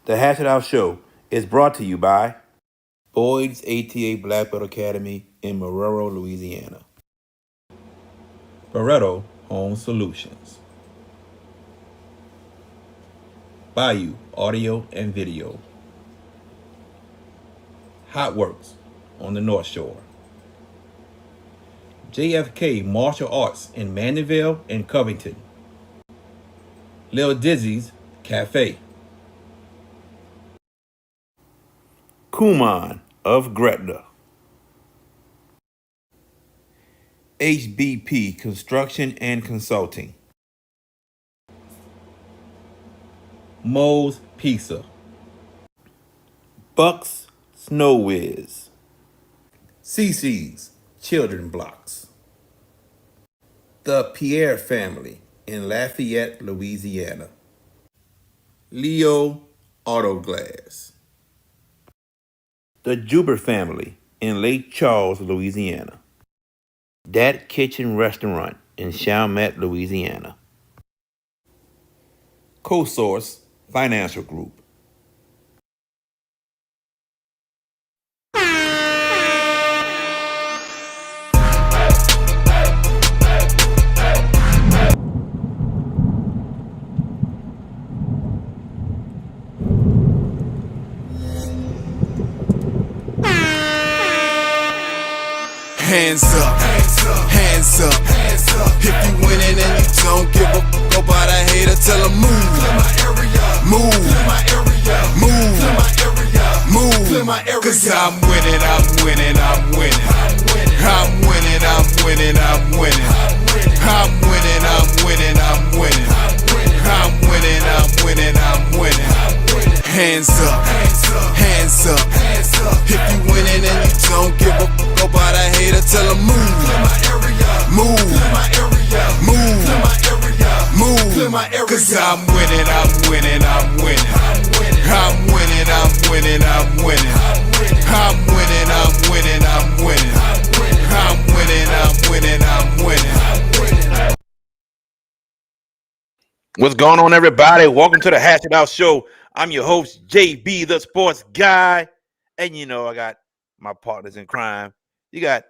The Hash It Out Show is brought to you by Boyd's ATA Black Belt Academy in Marrero, Louisiana. Barreto Home Solutions. Bayou Audio and Video. Hot Works on the North Shore. JFK Martial Arts in Mandeville and Covington. Lil Dizzy's Cafe. Kuman of Gretna. HBP Construction and Consulting. Moe's Pizza. Bucks Snow Whiz. CC's Children Blocks. The Pierre Family in Lafayette, Louisiana. Leo Auto Glass. The Juber Family in Lake Charles, Louisiana. Dat Kitchen Restaurant in Chalmette, Louisiana. CoSource Financial Group. Hands up, hands up, hands up. If you winning and you don't give a fuck about a hater, tell them move. Move, move, move. Cause I'm winning, I'm winning, I'm winning. I'm winning, I'm winning, I'm winning. I'm winning, I'm winning, I'm winning. I'm winning, I'm winning, I'm winning. Hands up, hands up, hands up. If you winning and you don't give a fuck about a hater, tell them move. Move, move, move. Cause I'm winning, I'm winning, I'm winning. I'm winning, I'm winning, I'm winning. I'm winning, I'm winning, I'm winning. I'm winning, I'm winning, I'm winning. What's going on, everybody? Welcome to the Hash It Out Show. I'm your host, JB, the sports guy. And you know, I got my partners in crime. You got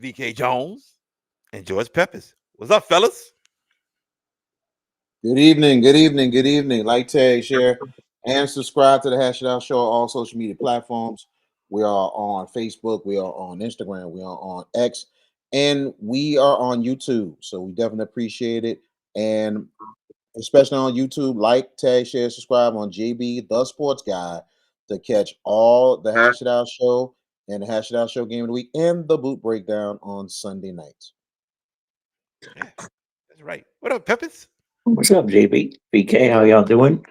VK Jones and George Peppers. What's up, fellas? Good evening, good evening, good evening. Like, tag, share, and subscribe to the Hash It Out Show on all social media platforms. We are on Facebook, we are on Instagram, we are on X, and we are on YouTube. So we definitely appreciate it. And especially on YouTube, like, tag, share, subscribe on JB, the sports guy, to catch all the Hash It Out Show and the Hash It Out Show game of the week and the boot breakdown on Sunday nights. Yeah, that's right. What up, Peppers? What's up, JB? BK, how y'all doing?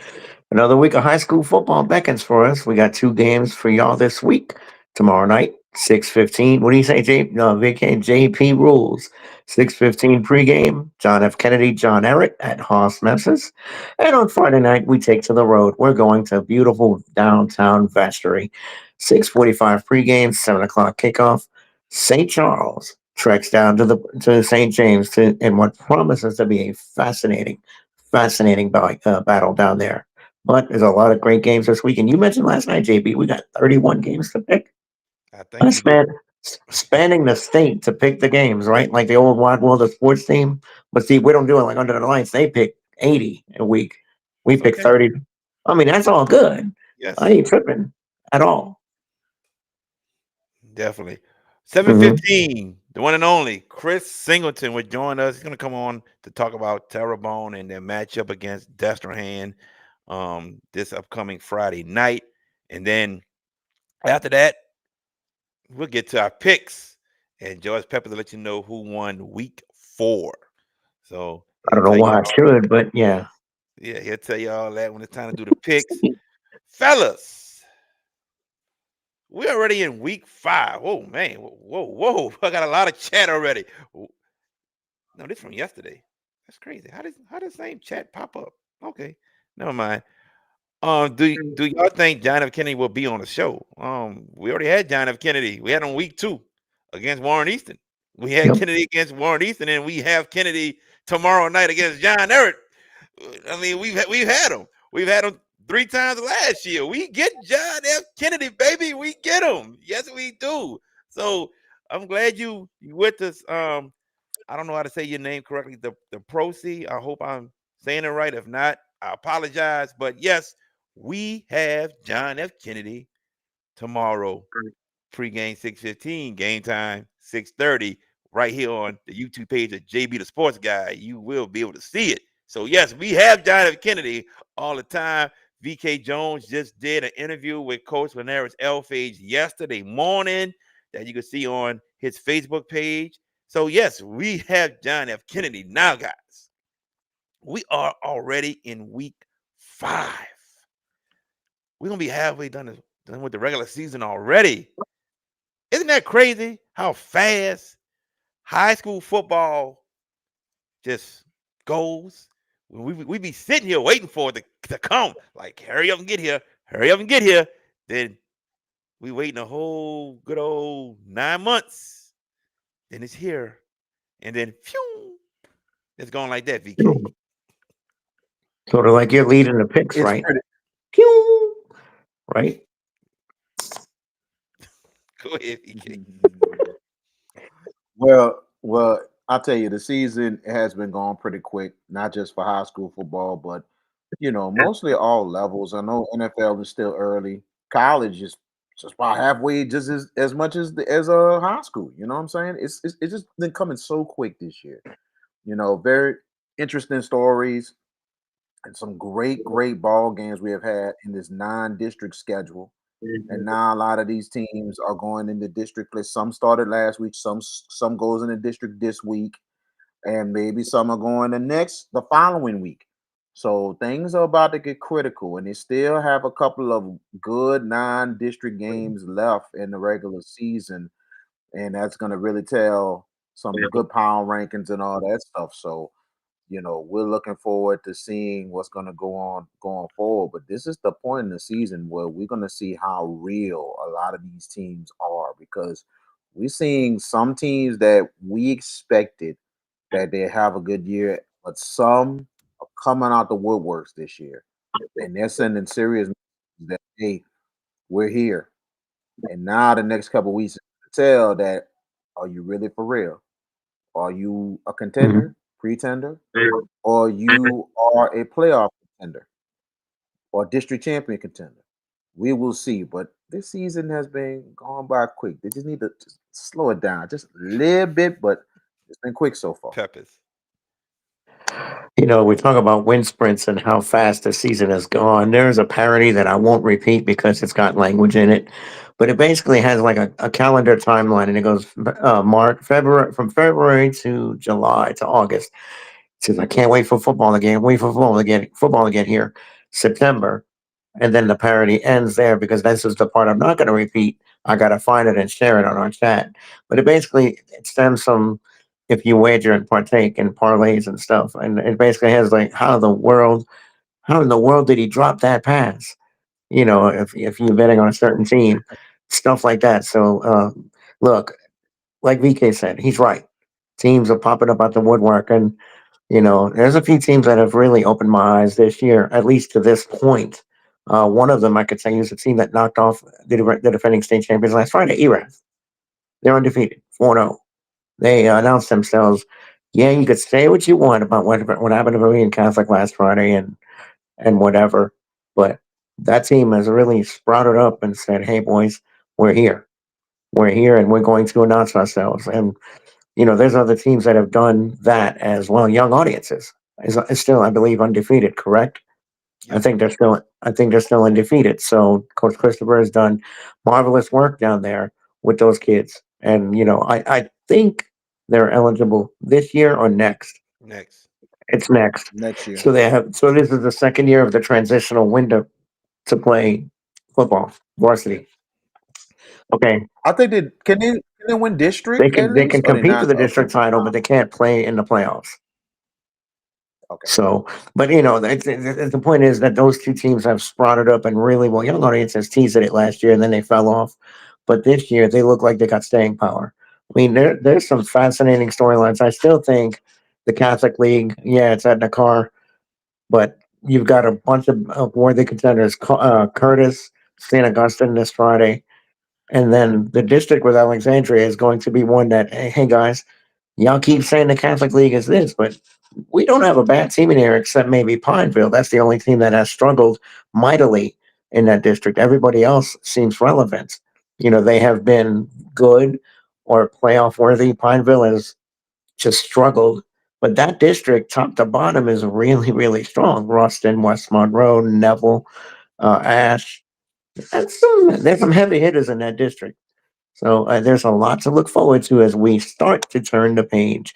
Another week of high school football beckons for us. We got 2 games for y'all this week. Tomorrow night, 6:15. What do you say, VK? JP rules. 6:15 pregame. John F. Kennedy, John Ehret at Haas Memphis. And on Friday night, we take to the road. We're going to beautiful downtown Vestry. 6:45 pregame, 7 o'clock kickoff. St. Charles treks down to St. James in what promises to be a fascinating battle down there. But there's a lot of great games this week. And you mentioned last night, JB, we got 31 games to pick. I think Spanning the state to pick the games, right? Like the old Wide World of Sports team. But see, we don't do it like under the lights. They pick 80 a week. We pick 30. I mean, that's all good. Yes. I ain't tripping at all. Definitely. 7:15, the one and only Chris Singleton will join us. He's going to come on to talk about Terrebonne and their matchup against Destrehan this upcoming Friday night. And then after that, we'll get to our picks. And George Pepper to let you know who won week 4. So I don't know why I should, but yeah. Yeah, he'll tell you all that when it's time to do the picks. Fellas, we're already in week 5. Oh, man. Whoa. I got a lot of chat already. No, this from yesterday. That's crazy. How does the same chat pop up? Okay, never mind. Do y'all think John F. Kennedy will be on the show? We already had John F. Kennedy. We had him week 2 against Warren Easton. We had Kennedy against Warren Easton, and we have Kennedy tomorrow night against John Ehret. I mean, we've had him. We've had him 3 times last year. We get John F. Kennedy, baby. We get him. Yes, we do. So I'm glad you with us. I don't know how to say your name correctly. The Procy. I hope I'm saying it right. If not, I apologize. But yes, we have John F. Kennedy tomorrow. Pregame 6:15, game time 6:30, right here on the YouTube page of JB the Sports Guy. You will be able to see it. So yes, we have John F. Kennedy all the time. VK Jones just did an interview with Coach Linares Elphage yesterday morning that you can see on his Facebook page. So yes, we have John F. Kennedy now, guys. We are already in week 5. We're gonna be halfway done with the regular season already. Isn't that crazy how fast high school football just goes? We be sitting here waiting for it to come. Like, hurry up and get here. Hurry up and get here. Then we waiting a whole good old 9 months. Then it's here. And then, phew, it's going like that, VK. Sort of like you're leading the picks, It's right? pretty. Pew! Right? Go ahead, VK. Well, I'll tell you, the season has been going pretty quick, not just for high school football, but mostly all levels. I know NFL is still early. College is just about halfway, just as much as high school. You know what I'm saying? It's just been coming so quick this year. Very interesting stories and some great ball games we have had in this non-district schedule. And now a lot of these teams are going into district play. Some started last week, some goes in the district this week, and maybe some are going the following week. So things are about to get critical, and they still have a couple of good non-district games left in the regular season, and that's going to really tell some good power rankings and all that stuff. So we're looking forward to seeing what's going to go on going forward. But this is the point in the season where we're going to see how real a lot of these teams are, because we're seeing some teams that we expected that they have a good year, but some are coming out the woodworks this year, and they're sending serious messages that, hey, we're here. And now the next couple of weeks to tell that, are you really for real? Are you a Mhm. contender, pretender, or you are a playoff contender or district champion contender? We will see. But this season has been gone by quick. They just need to just slow it down just a little bit, but it's been quick so far. Peppers. We talk about wind sprints and how fast the season has gone. There's a parody that I won't repeat because it's got language in it, but it basically has like a calendar timeline, and it goes March, February, from February to July to August. It says, I can't wait for football again. Wait for football to get here. September, and then the parody ends there because this is the part I'm not going to repeat. I got to find it and share it on our chat. But it stems from if you wager and partake in parlays and stuff, and it basically has like how in the world did he drop that pass? If you're betting on a certain team, stuff like that. So look, like VK said, he's right. Teams are popping up out the woodwork, and there's a few teams that have really opened my eyes this year, at least to this point. One of them I could tell you is a team that knocked off the defending state champions last Friday, ERAS. They're undefeated, 4-0. They announced themselves. Yeah, you could say what you want about what happened to Berean Catholic last Friday and whatever, but that team has really sprouted up and said, "Hey, boys, we're here. We're here, and we're going to announce ourselves." And there's other teams that have done that as well. Young audiences is still, I believe, undefeated. Correct? Yep. I think they're still undefeated. So Coach Christopher has done marvelous work down there with those kids, and I think they're eligible this year or next. Next. It's next. Next year. So this is the second year of the transitional window to play football varsity. Okay, I think can they win district at they least, can or they compete for not the up for? district title, but they can't play in the playoffs. Okay. So, but the point is that those two teams have sprouted up and really well. Young audiences teased it last year, and then they fell off. But this year, they look like they got staying power. I mean, there's some fascinating storylines. I still think the Catholic League, yeah, it's at Dakar, but you've got a bunch of worthy contenders. Curtis, St. Augustine this Friday. And then the district with Alexandria is going to be one that, hey guys, y'all keep saying the Catholic League is this, but we don't have a bad team in here except maybe Pineville. That's the only team that has struggled mightily in that district. Everybody else seems relevant. They have been good or playoff worthy. Pineville has just struggled. But that district, top to bottom, is really, really strong. Ruston, West Monroe, Neville, Ash. There's some heavy hitters in that district. So there's a lot to look forward to as we start to turn the page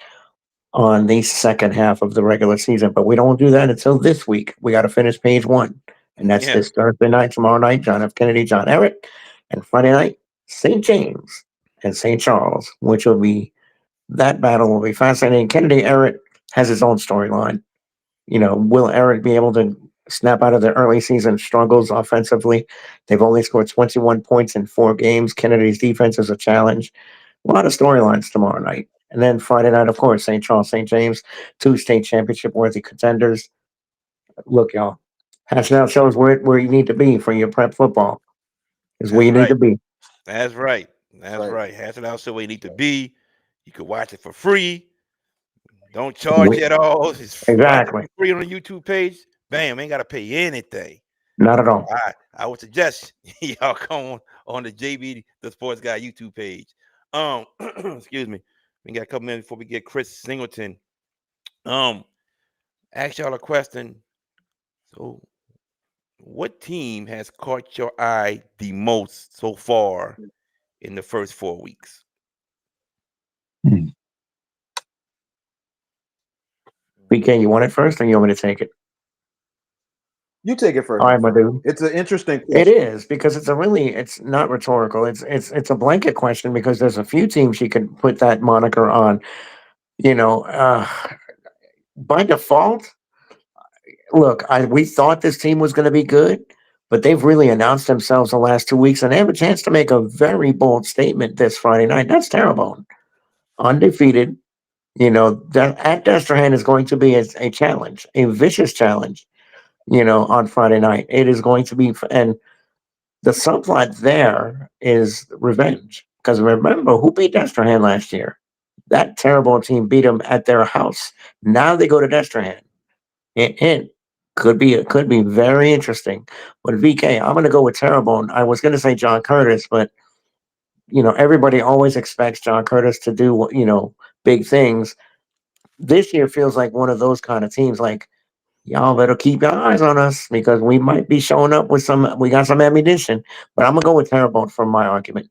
on the second half of the regular season. But we don't do that until this week. We got to finish page one. And that's Yeah, this Thursday night, tomorrow night, John F. Kennedy, John Eric. And Friday night, St. James and St. Charles, which will be that battle will be fascinating. Kennedy Eric has his own storyline. Will Eric be able to snap out of the early season struggles offensively? They've only scored 21 points in 4 games. Kennedy's defense is a challenge. A lot of storylines tomorrow night. And then Friday night, of course, St. Charles, St. James, 2 state championship worthy contenders. Look, y'all, hash it out shows where you need to be for your prep football, is where that's you need to right. be. That's right. That's That's right. right. Hash it out so where you need to be. You can watch it for free. Don't charge We, you at all. Watch it exactly. for free on the YouTube page. Bam, ain't gotta pay anything. Not at So all. I would suggest y'all come on the JB the Sports Guy YouTube page. Excuse me. We got a couple minutes before we get Chris Singleton. Um, ask y'all a question. So, what team has caught your eye the most so far in the first 4 weeks? Hmm. BK, you want it first or you want me to take it? You take it first, All my right, my friend. dude. It's an interesting It question. is because it's not rhetorical. It's a blanket question because there's a few teams you could put that moniker on. You know, uh, by default, look, we thought this team was going to be good, but they've really announced themselves the last 2 weeks, and they have a chance to make a very bold statement this Friday night. That's Terrebonne, undefeated. That at Destrehan is going to be a challenge, a vicious challenge. On Friday night, it is going to be, and the subplot there is revenge. Because remember, who beat Destrehan last year? That terrible team beat them at their house. Now they go to Destrehan. It could be very interesting. But VK, I'm going to go with Terrebonne. I was going to say John Curtis, but everybody always expects John Curtis to do big things. This year feels like one of those kind of teams. Like y'all better keep your eyes on us because we might be showing up with some. We got some ammunition. But I'm gonna go with Terrebonne for my argument.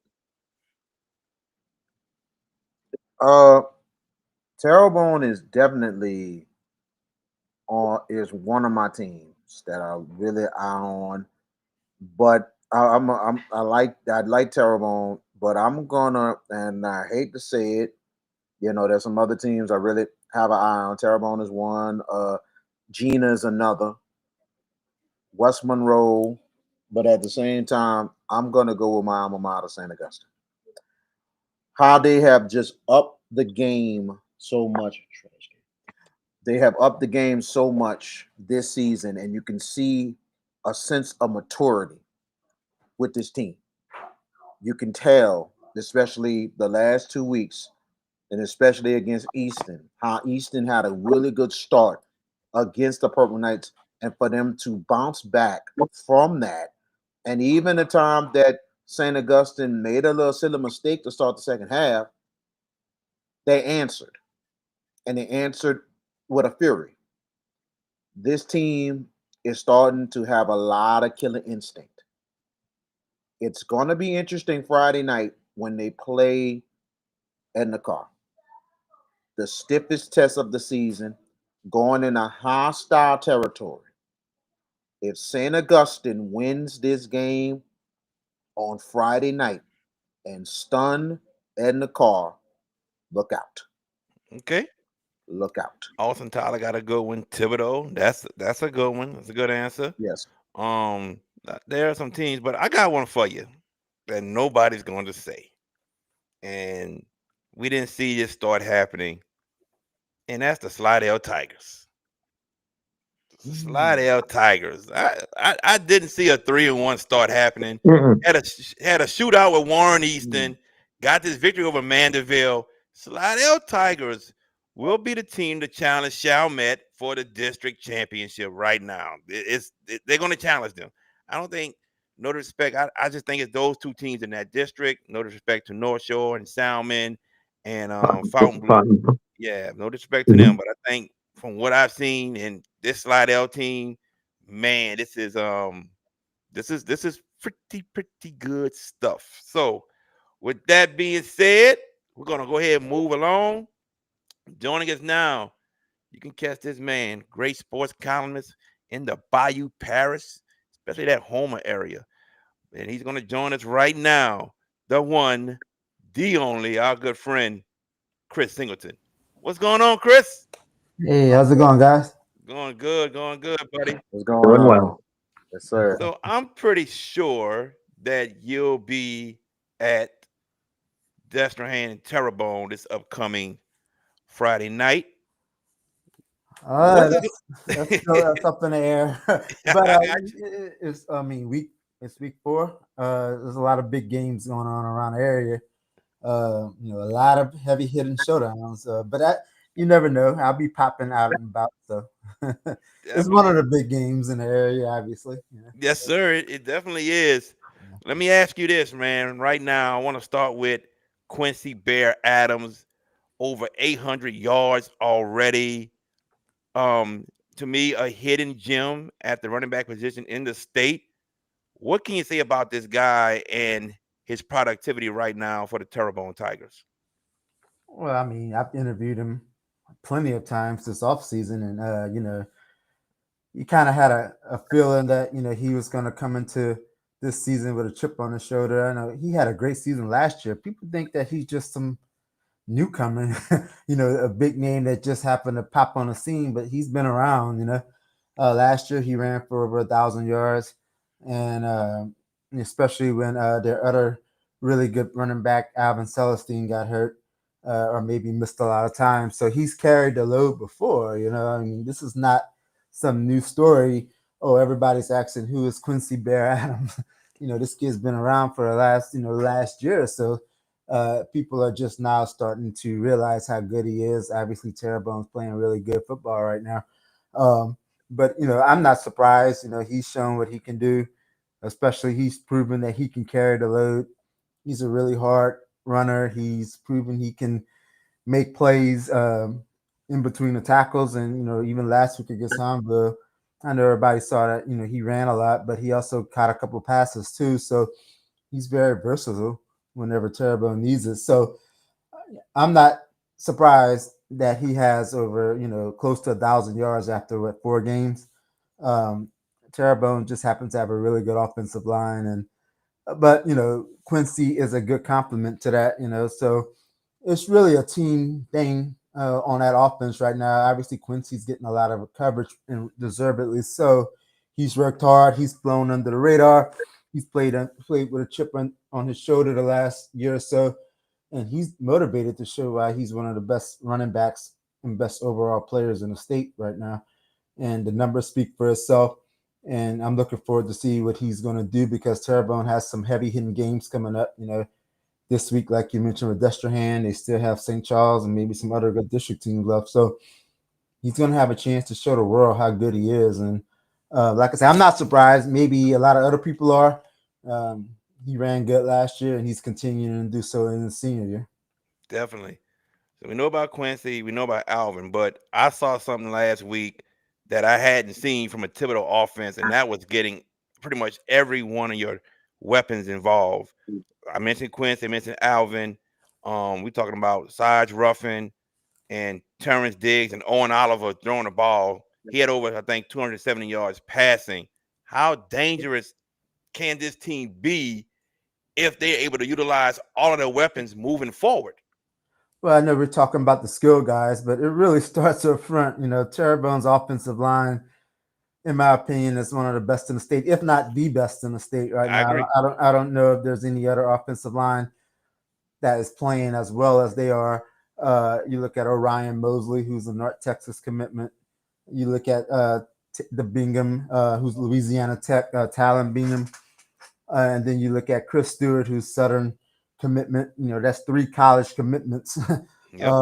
Uh, Terrebonne is definitely on is one of my teams that I really eye on. But I like Terrebonne, but I'm gonna, and I hate to say it, there's some other teams I really have an eye on. Terrebonne is one. Gina is another. West Monroe, but at the same time, I'm gonna go with my alma mater, St. Augustine. How they have just upped the game so much. They have upped the game so much this season, and you can see a sense of maturity with this team. You can tell, especially the last 2 weeks, and especially against Easton, how Easton had a really good start against the Purple Knights, and for them to bounce back from that, and even the time that St. Augustine made a little silly mistake to start the second half, they answered, and they answered with a fury. This team is starting to have a lot of killer instinct. It's going to be interesting Friday night when they play in the car. The stiffest test of the season, going in a hostile territory. If St. Augustine wins this game on Friday night and stun Edna Carr, look out. Okay. Look out. Austin Tyler got a good one. Thibodeau, that's a good one. That's a good answer. Yes. There are some teams, but I got one for you that nobody's going to say, and we didn't see this start happening, and that's the Slidell Tigers. Slidell Tigers. I didn't see a 3-1 start happening. Mm-mm. Had a shootout with Warren Mm. Easton. Got this victory over Mandeville. Slidell Tigers will be the team to challenge Chalmette for the district championship right now. They're going to challenge them. I don't think, no disrespect, I just think it's those two teams in that district. No disrespect to North Shore and Salmon and Fountain Blue. Fun. Yeah, no disrespect to them, but I think from what I've seen in this Slidell team, man, this is pretty good stuff. So, with that being said, we're gonna go ahead and move along. Joining us now, you can catch this man, great sports columnist in the Bayou Parish, especially that Homer area, and he's gonna join us right now. The one, the only, our good friend Chris Singleton. What's going on, Chris? Hey, how's it going, guys? Going good, buddy. What's going Doing on? well. Yes, sir. So I'm pretty sure that you'll be at Destrehan and Terrebonne this upcoming Friday night. What is That's up in the air, but I got you. it's it's week 4. There's a lot of big games going on around the area. A lot of heavy hitting showdowns. You never know. I'll be popping out and about. So it's one of the big games in the area, obviously. Yes, sir. It definitely is. Let me ask you this, man. Right now, I want to start with Quincy Bear Adams, over 800 yards already. To me, a hidden gem at the running back position in the state. What can you say about this guy and his productivity right now for the Terrebonne Tigers? Well, I mean, I've interviewed him plenty of times this off season, and you kind of had a feeling that he was going to come into this season with a chip on his shoulder. I know he had a great season last year. People think that he's just some newcomer, a big name that just happened to pop on the scene, but he's been around. Last year he ran for over 1,000 yards, and especially when their other really good running back Alvin Celestine got hurt. Or maybe missed a lot of time. So he's carried the load before, I mean, this is not some new story. Oh, everybody's asking who is Quincy Bear Adams. This kid's been around for the last year or so. People are just now starting to realize how good he is. Obviously, Terrebonne's playing really good football right now. But I'm not surprised. He's shown what he can do. Especially, he's proven that he can carry the load. He's a really hard runner. He's proven he can make plays in between the tackles, and even last week against Hamburg, I know everybody saw that he ran a lot, but he also caught a couple passes too. So he's very versatile whenever Terrebonne needs it. So I'm not surprised that he has over close to 1,000 yards after 4 games. Terrebonne just happens to have a really good offensive line, but Quincy is a good complement to that. So it's really a team thing on that offense right now. Obviously, Quincy's getting a lot of coverage, and deservedly so. He's worked hard. He's flown under the radar. He's played with a chip on his shoulder the last year or so, and he's motivated to show why he's one of the best running backs and best overall players in the state right now. And the numbers speak for itself. And I'm looking forward to see what he's going to do, because Terrebonne has some heavy hitting games coming up. This week, like you mentioned with Destrehan, they still have St. Charles and maybe some other good district teams left. So he's going to have a chance to show the world how good he is. And like I said, I'm not surprised. Maybe a lot of other people are. He ran good last year, and he's continuing to do so in his senior year. Definitely. So we know about Quincy, we know about Alvin, but I saw something last week that I hadn't seen from a Thibodeau offense, and that was getting pretty much every one of your weapons involved. I mentioned Quincy, I mentioned Alvin. We talking about Sarge Ruffin and Terrence Diggs and Owen Oliver throwing the ball. He had over, I think, 270 yards passing. How dangerous can this team be if they're able to utilize all of their weapons moving forward? Well, I know we're talking about the skill guys, but it really starts up front. Terrebonne's offensive line, in my opinion, is one of the best in the state, if not the best in the state right I now. agree. I don't know if there's any other offensive line that is playing as well as they are. You look at Orion Mosley, who's a North Texas commitment. You look at the Bingham, who's Louisiana Tech, Talon Bingham. And then you look at Chris Stewart, who's Southern commitment. That's 3 college commitments Yep.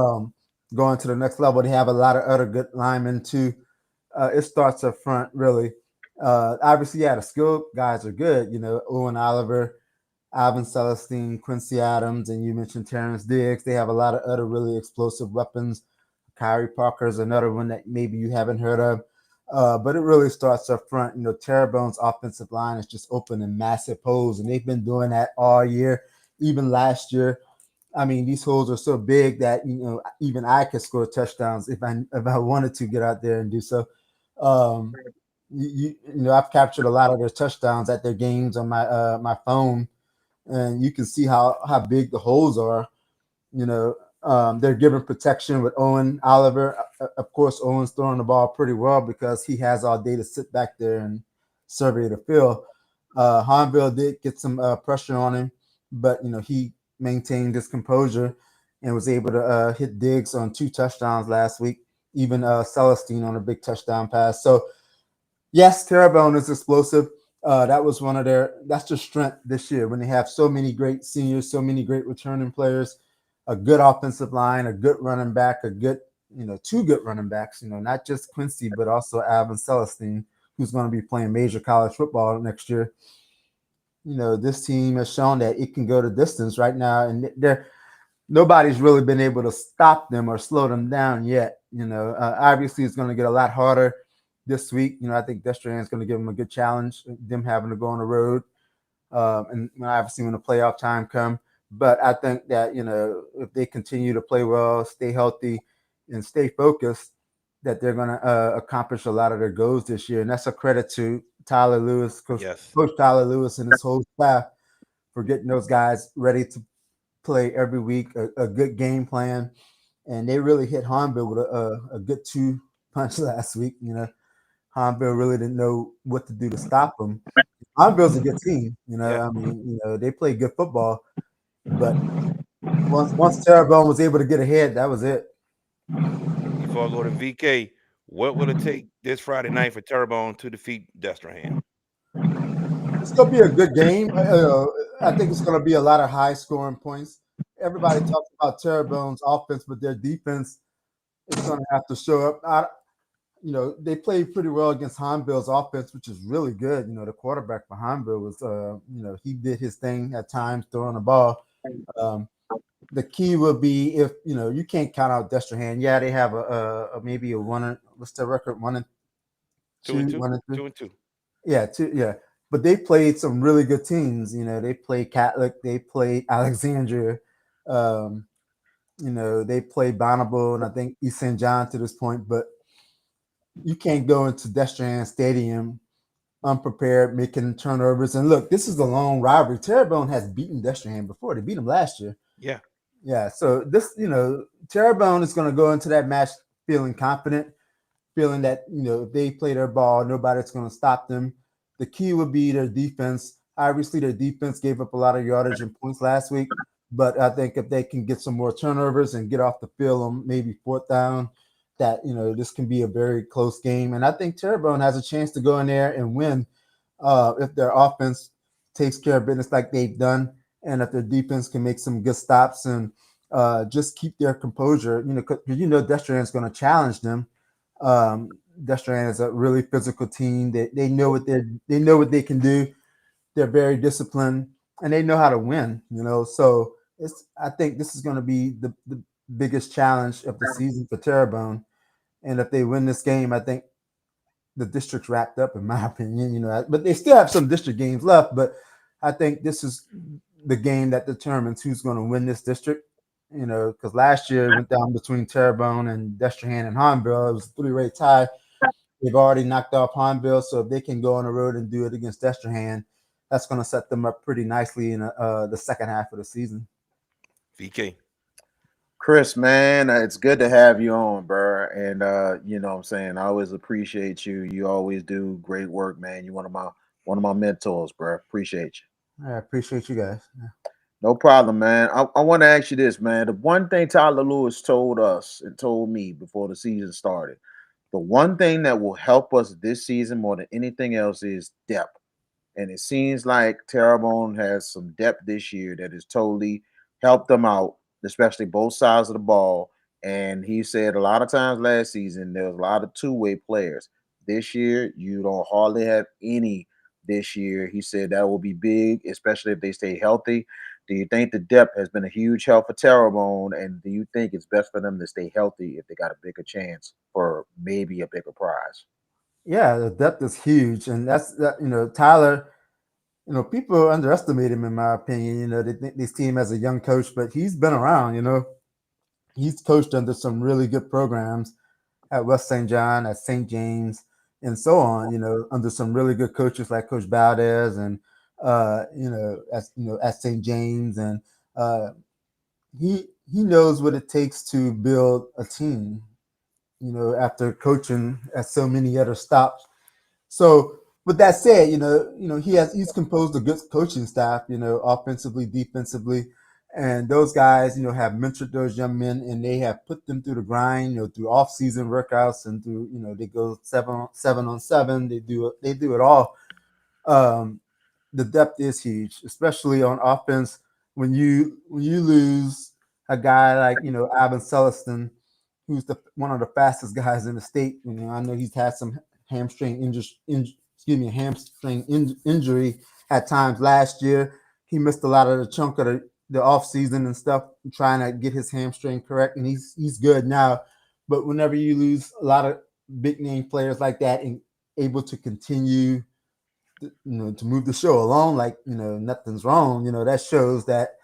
Going to the next level. They have a lot of other good linemen too. It starts up front, really. Obviously, yeah, the skill guys are good. Owen Oliver, Alvin Celestine, Quincy Adams, and you mentioned Terrence Diggs. They have a lot of other really explosive weapons. Kyrie Parker is another one that maybe you haven't heard of. But it really starts up front. Terrebonne's offensive line is just opening massive holes, and they've been doing that all year, even last year. I mean, these holes are so big that even I could score touchdowns if I wanted to get out there and do so. Um, I've captured a lot of their touchdowns at their games on my phone, and you can see how big the holes are. You know, they're giving protection with Owen Oliver. Of course, Owen's throwing the ball pretty well because he has all day to sit back there and survey the field. Hanville did get some pressure on him, but he maintained his composure and was able to hit Diggs on 2 touchdowns last week. Even Celestine on a big touchdown pass. So yes, Terrebonne is explosive. That was that's their strength this year when they have so many great seniors, so many great returning players, a good offensive line, a good running back, a good, 2 good running backs, not just Quincy, but also Alvin Celestine, who's going to be playing major college football next year. This team has shown that it can go the distance right now, and nobody's really been able to stop them or slow them down yet. Obviously it's going to get a lot harder this week. I think Destrehan is going to give them a good challenge, them having to go on the road, and obviously when the playoff time come. But I think that if they continue to play well, stay healthy, and stay focused, that they're going to accomplish a lot of their goals this year. And that's a credit to Tyler Lewis, Coach Yes. Tyler Lewis, and his whole staff for getting those guys ready to play every week, a good game plan. And they really hit Hanville with a good 2 punch last week. Hanville really didn't know what to do to stop them. Hanville's a good team. Yeah. I mean, they play good football. But once Terrebonne was able to get ahead, that was it. Before I go to VK, what will it take this Friday night for Terrebonne to defeat Destrehan? It's going to be a good game. I think it's going to be a lot of high scoring points. Everybody talks about Terrebonne's offense, but their defense is going to have to show up. They played pretty well against Hanville's offense, which is really good. The quarterback for Hanville was, he did his thing at times throwing the ball. The key will be if you can't count out Destrehan. Yeah, they have a maybe a 1. What's their record? 1-2, 2-2, 1-3. 2-2. Yeah, 2. Yeah, but they played some really good teams. They played Catholic, they played Alexandria. They played Bonneville, and I think East St. John to this point. But you can't go into Destrehan Stadium unprepared, making turnovers. And look, this is a long rivalry. Terrebonne has beaten Destrehan before. They beat them last year. Yeah. Yeah. So this, Terrebonne is going to go into that match feeling confident, feeling that, if they play their ball, nobody's going to stop them. The key would be their defense. Obviously, their defense gave up a lot of yardage and points last week. But I think if they can get some more turnovers and get off the field on maybe 4th down, that this can be a very close game. And I think Terrebonne has a chance to go in there and win if their offense takes care of business like they've done, and if their defense can make some good stops and just keep their composure. Because Destrehan is going to challenge them. Destrehan is a really physical team. They know what they can do. They're very disciplined and they know how to win. So I think this is going to be the biggest challenge of the season for Terrebonne. And if they win this game, I think the district's wrapped up, in my opinion. But they still have some district games left. But I think this is the game that determines who's going to win this district. Because last year it went down between Terrebonne and Destrehan and Hanville. It was a 3-way tie. They've already knocked off Hanville, so if they can go on the road and do it against Destrehan, that's going to set them up pretty nicely in the second half of the season. VK. Chris, man, it's good to have you on, bro. And what I'm saying, I always appreciate you. You always do great work, man. You're one of my mentors, bro. Appreciate you. I appreciate you guys. Yeah. No problem, man. I want to ask you this, man. The one thing Tyler Lewis told us and told me before the season started, The one thing that will help us this season more than anything else is depth. And it seems like Terrebonne has some depth this year that has totally helped them out, especially both sides of the ball. And he said a lot of times last season there was a lot of two-way players. This year, you don't hardly have any this year. He said that will be big, especially if they stay healthy. Do you think the depth has been a huge help for Terrebonne? And do you think it's best for them to stay healthy if they got a bigger chance for maybe a bigger prize? Yeah, the depth is huge, and that's that. Tyler. People underestimate him in my opinion. They think this team has a young coach, but he's been around. He's coached under some really good programs at West St. John, at St. James, and so on. Under some really good coaches like Coach Valdez and at St. James, and uh, he knows what it takes to build a team. After coaching at so many other stops. So, with that said, he's composed a good coaching staff. Offensively, defensively, and those guys, have mentored those young men, and they have put them through the grind. Through off-season workouts and through they go seven on seven. They do it all. Um, the depth is huge, especially on offense. When you lose a guy like Alvin Celestin, who's one of the fastest guys in the state. I know he's had some injury at times last year. He missed a lot of the chunk of the off season and stuff, trying to get his hamstring correct, and he's good now. But whenever you lose a lot of big name players like that and able to continue to move the show along like nothing's wrong, that shows that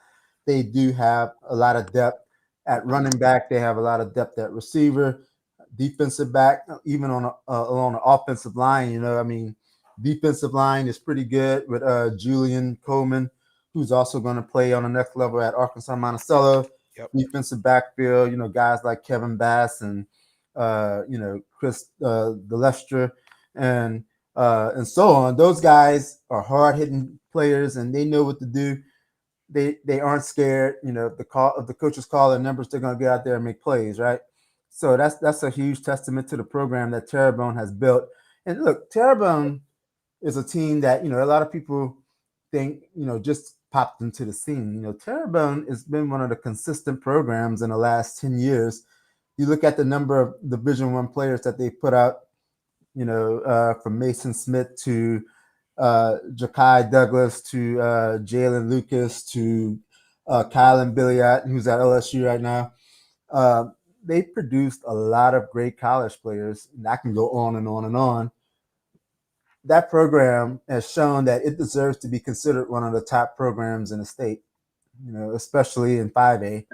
they do have a lot of depth at running back. They have a lot of depth at receiver, defensive back, even along the offensive line. Defensive line is pretty good with Julian Coleman, who's also going to play on the next level at Arkansas Monticello. Yep. Defensive backfield, guys like Kevin Bass and Chris Delestre and so on. Those guys are hard hitting players and they know what to do. They aren't scared. If the coaches call their numbers, they're going to get out there and make plays, right? So that's a huge testament to the program that Terrebonne has built. And look, Terrebonne is a team that a lot of people think just popped into the scene. Terrebonne has been one of the consistent programs in the last 10 years. You look at the number of Division I players that they put out, from Mason Smith to Jakai Douglas to Jalen Lucas to Kylan Billiot, who's at LSU right now. They produced a lot of great college players, and I can go on and on and on. That program has shown that it deserves to be considered one of the top programs in the state, especially in 5A.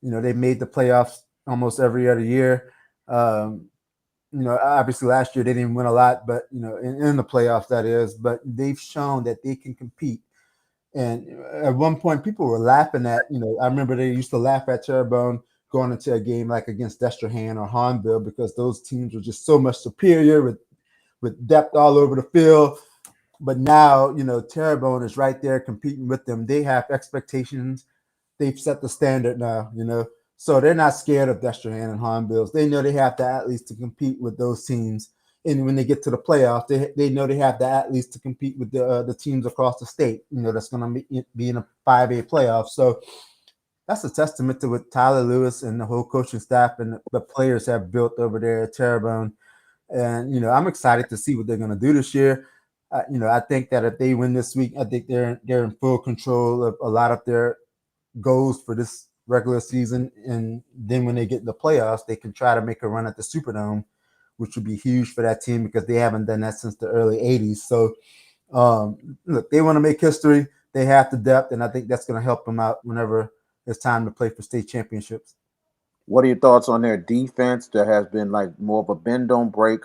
They made the playoffs almost every other year. Obviously last year they didn't win a lot, but in the playoffs that is, but they've shown that they can compete. And at one point people were laughing at, I remember they used to laugh at Terrebonne going into a game like against Destrehan or Hahnville because those teams were just so much superior with depth all over the field. But now, Terrebonne is right there competing with them. They have expectations. They've set the standard now, So they're not scared of Destrehan and Hahnvilles. They know they have the athletes to compete with those teams. And when they get to the playoffs, they know they have the athletes to compete with the teams across the state, that's going to be in a 5A playoff. So that's a testament to what Tyler Lewis and the whole coaching staff and the players have built over there at Terrebonne. And, I'm excited to see what they're going to do this year. I think that if they win this week, I think they're in full control of a lot of their goals for this regular season. And then when they get in the playoffs, they can try to make a run at the Superdome, which would be huge for that team because they haven't done that since the early 80s. So, look, they want to make history. They have the depth, and I think that's going to help them out whenever it's time to play for state championships. What are your thoughts on their defense that has been like more of a bend don't break,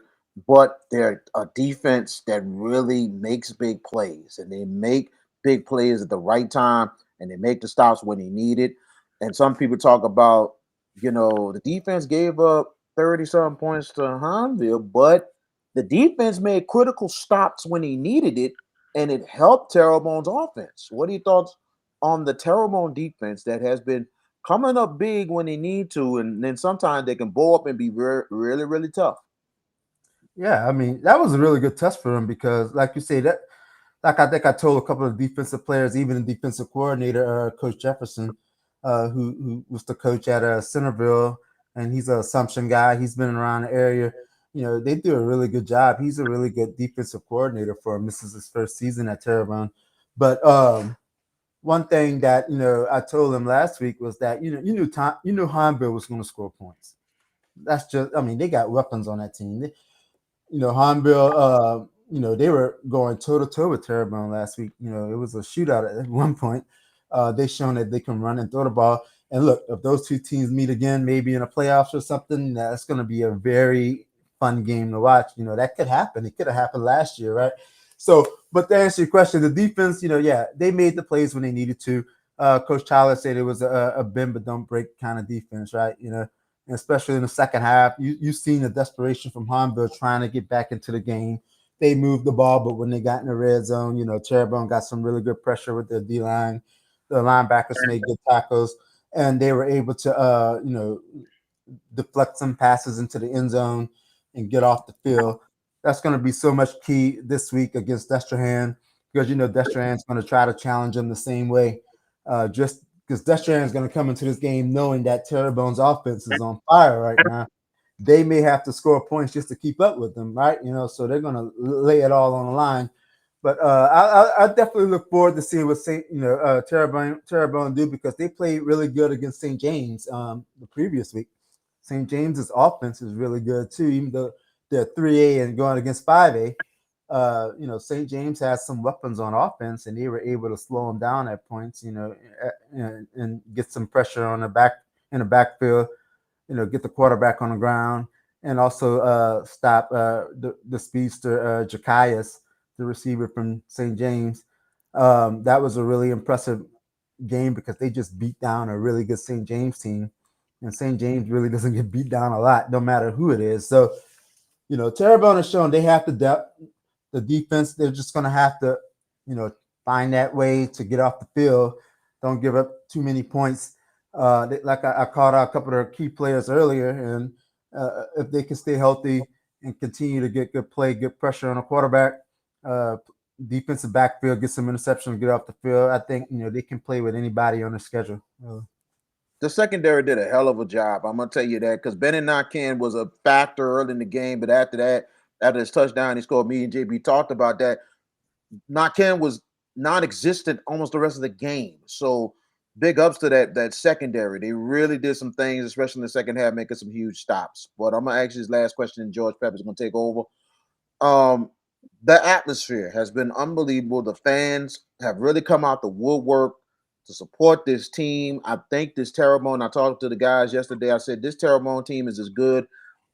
but they're a defense that really makes big plays and they make big plays at the right time and they make the stops when they need it. And some people talk about, the defense gave up 30 something points to Hahnville, but the defense made critical stops when he needed it and it helped Terrebonne's offense. What are your thoughts on the Terrebonne defense that has been coming up big when they need to, and then sometimes they can blow up and be really, really tough? Yeah, I mean that was a really good test for him because, like you say, that like I think I told a couple of defensive players, even the defensive coordinator, Coach Jefferson, who was the coach at Centerville, and he's an Assumption guy. He's been around the area. You know, they do a really good job. He's a really good defensive coordinator for him. This is his first season at Terrebonne. But one thing that I told him last week was that you knew Hanville was going to score points. That's just, I mean, they got weapons on that team. Hanville, they were going toe to toe with Terrebonne last week. It was a shootout at one point. They shown that they can run and throw the ball. And look, if those two teams meet again, maybe in a playoffs or something, that's going to be a very fun game to watch. That could happen. It could have happened last year, right? So, but to answer your question, the defense, yeah, they made the plays when they needed to. Coach Tyler said it was a bend but don't break kind of defense, right? And especially in the second half, you've seen the desperation from Hanville trying to get back into the game. They moved the ball, but when they got in the red zone, Terrebonne got some really good pressure with their D line. The linebackers made good tackles, and they were able to, deflect some passes into the end zone and get off the field. That's going to be so much key this week against Destrehan because Destrehan's going to try to challenge them the same way. Just because Destrehan is going to come into this game knowing that Terrebonne's offense is on fire right now. They may have to score points just to keep up with them, right? So they're going to lay it all on the line. But I definitely look forward to seeing what Terrebonne do because they played really good against St. James the previous week. St. James's offense is really good too, even though they're 3A and going against 5A. St. James has some weapons on offense, and they were able to slow them down at points, and get some pressure on the backfield, get the quarterback on the ground, and also stop the speedster Jakias, the receiver from St. James. That was a really impressive game because they just beat down a really good St. James team, and St. James really doesn't get beat down a lot, no matter who it is. So, Terrebonne has shown they have the depth. The defense, they're just going to have to, find that way to get off the field. Don't give up too many points. Like I called out a couple of their key players earlier, and if they can stay healthy and continue to get good play, good pressure on the quarterback, defensive backfield, get some interceptions, get off the field, I think, they can play with anybody on the schedule. The secondary did a hell of a job. I'm gonna tell you that because Benny Nakin was a factor early in the game, but after that, after his touchdown, he scored. Me and JB talked about that. Nakin was non-existent almost the rest of the game. So big ups to that secondary. They really did some things, especially in the second half, making some huge stops. But I'm gonna ask you this last question, and George Pepper's gonna take over. The atmosphere has been unbelievable. The fans have really come out the woodwork to support this team. I think this Terrebonne, I talked to the guys yesterday. I said this Terrebonne team is as good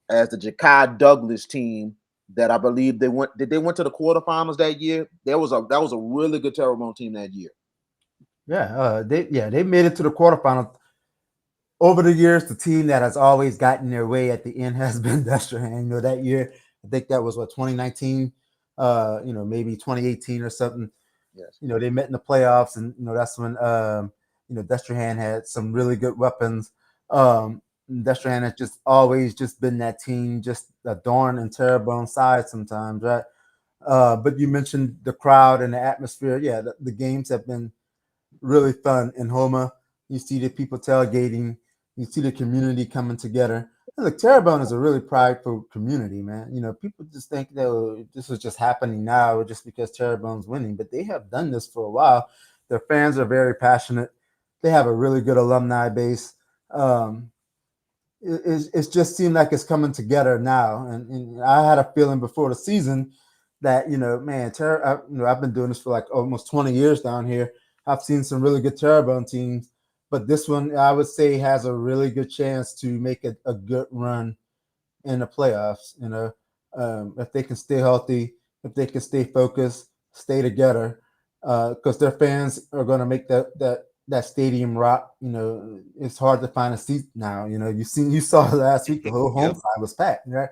as the Ja'Kai Douglas team that I believe they went. Did they went to the quarterfinals that year? That was a really good Terrebonne team that year. Yeah, they made it to the quarterfinals. Over the years, the team that has always gotten their way at the end has been Destrehan. That year, I think that was 2019, maybe 2018 or something. Yes. They met in the playoffs, and that's when Destrehan had some really good weapons. Destrehan has just always just been that team, just a thorn in Terrebonne side sometimes, right? But you mentioned the crowd and the atmosphere. Yeah, the games have been really fun in Houma. You see the people tailgating. You see the community coming together. And look, Terrebonne is a really prideful community, man. People just think that this is just happening now just because Terrebonne's winning, but they have done this for a while. Their fans are very passionate. They have a really good alumni base. It's just seemed like it's coming together now. And I had a feeling before the season that, man, I've been doing this for like almost 20 years down here. I've seen some really good Terrebonne teams, but this one I would say has a really good chance to make a good run in the playoffs. If they can stay healthy, if they can stay focused, stay together, because their fans are going to make that stadium rock. It's hard to find a seat now. You saw last week the whole home side was packed, right?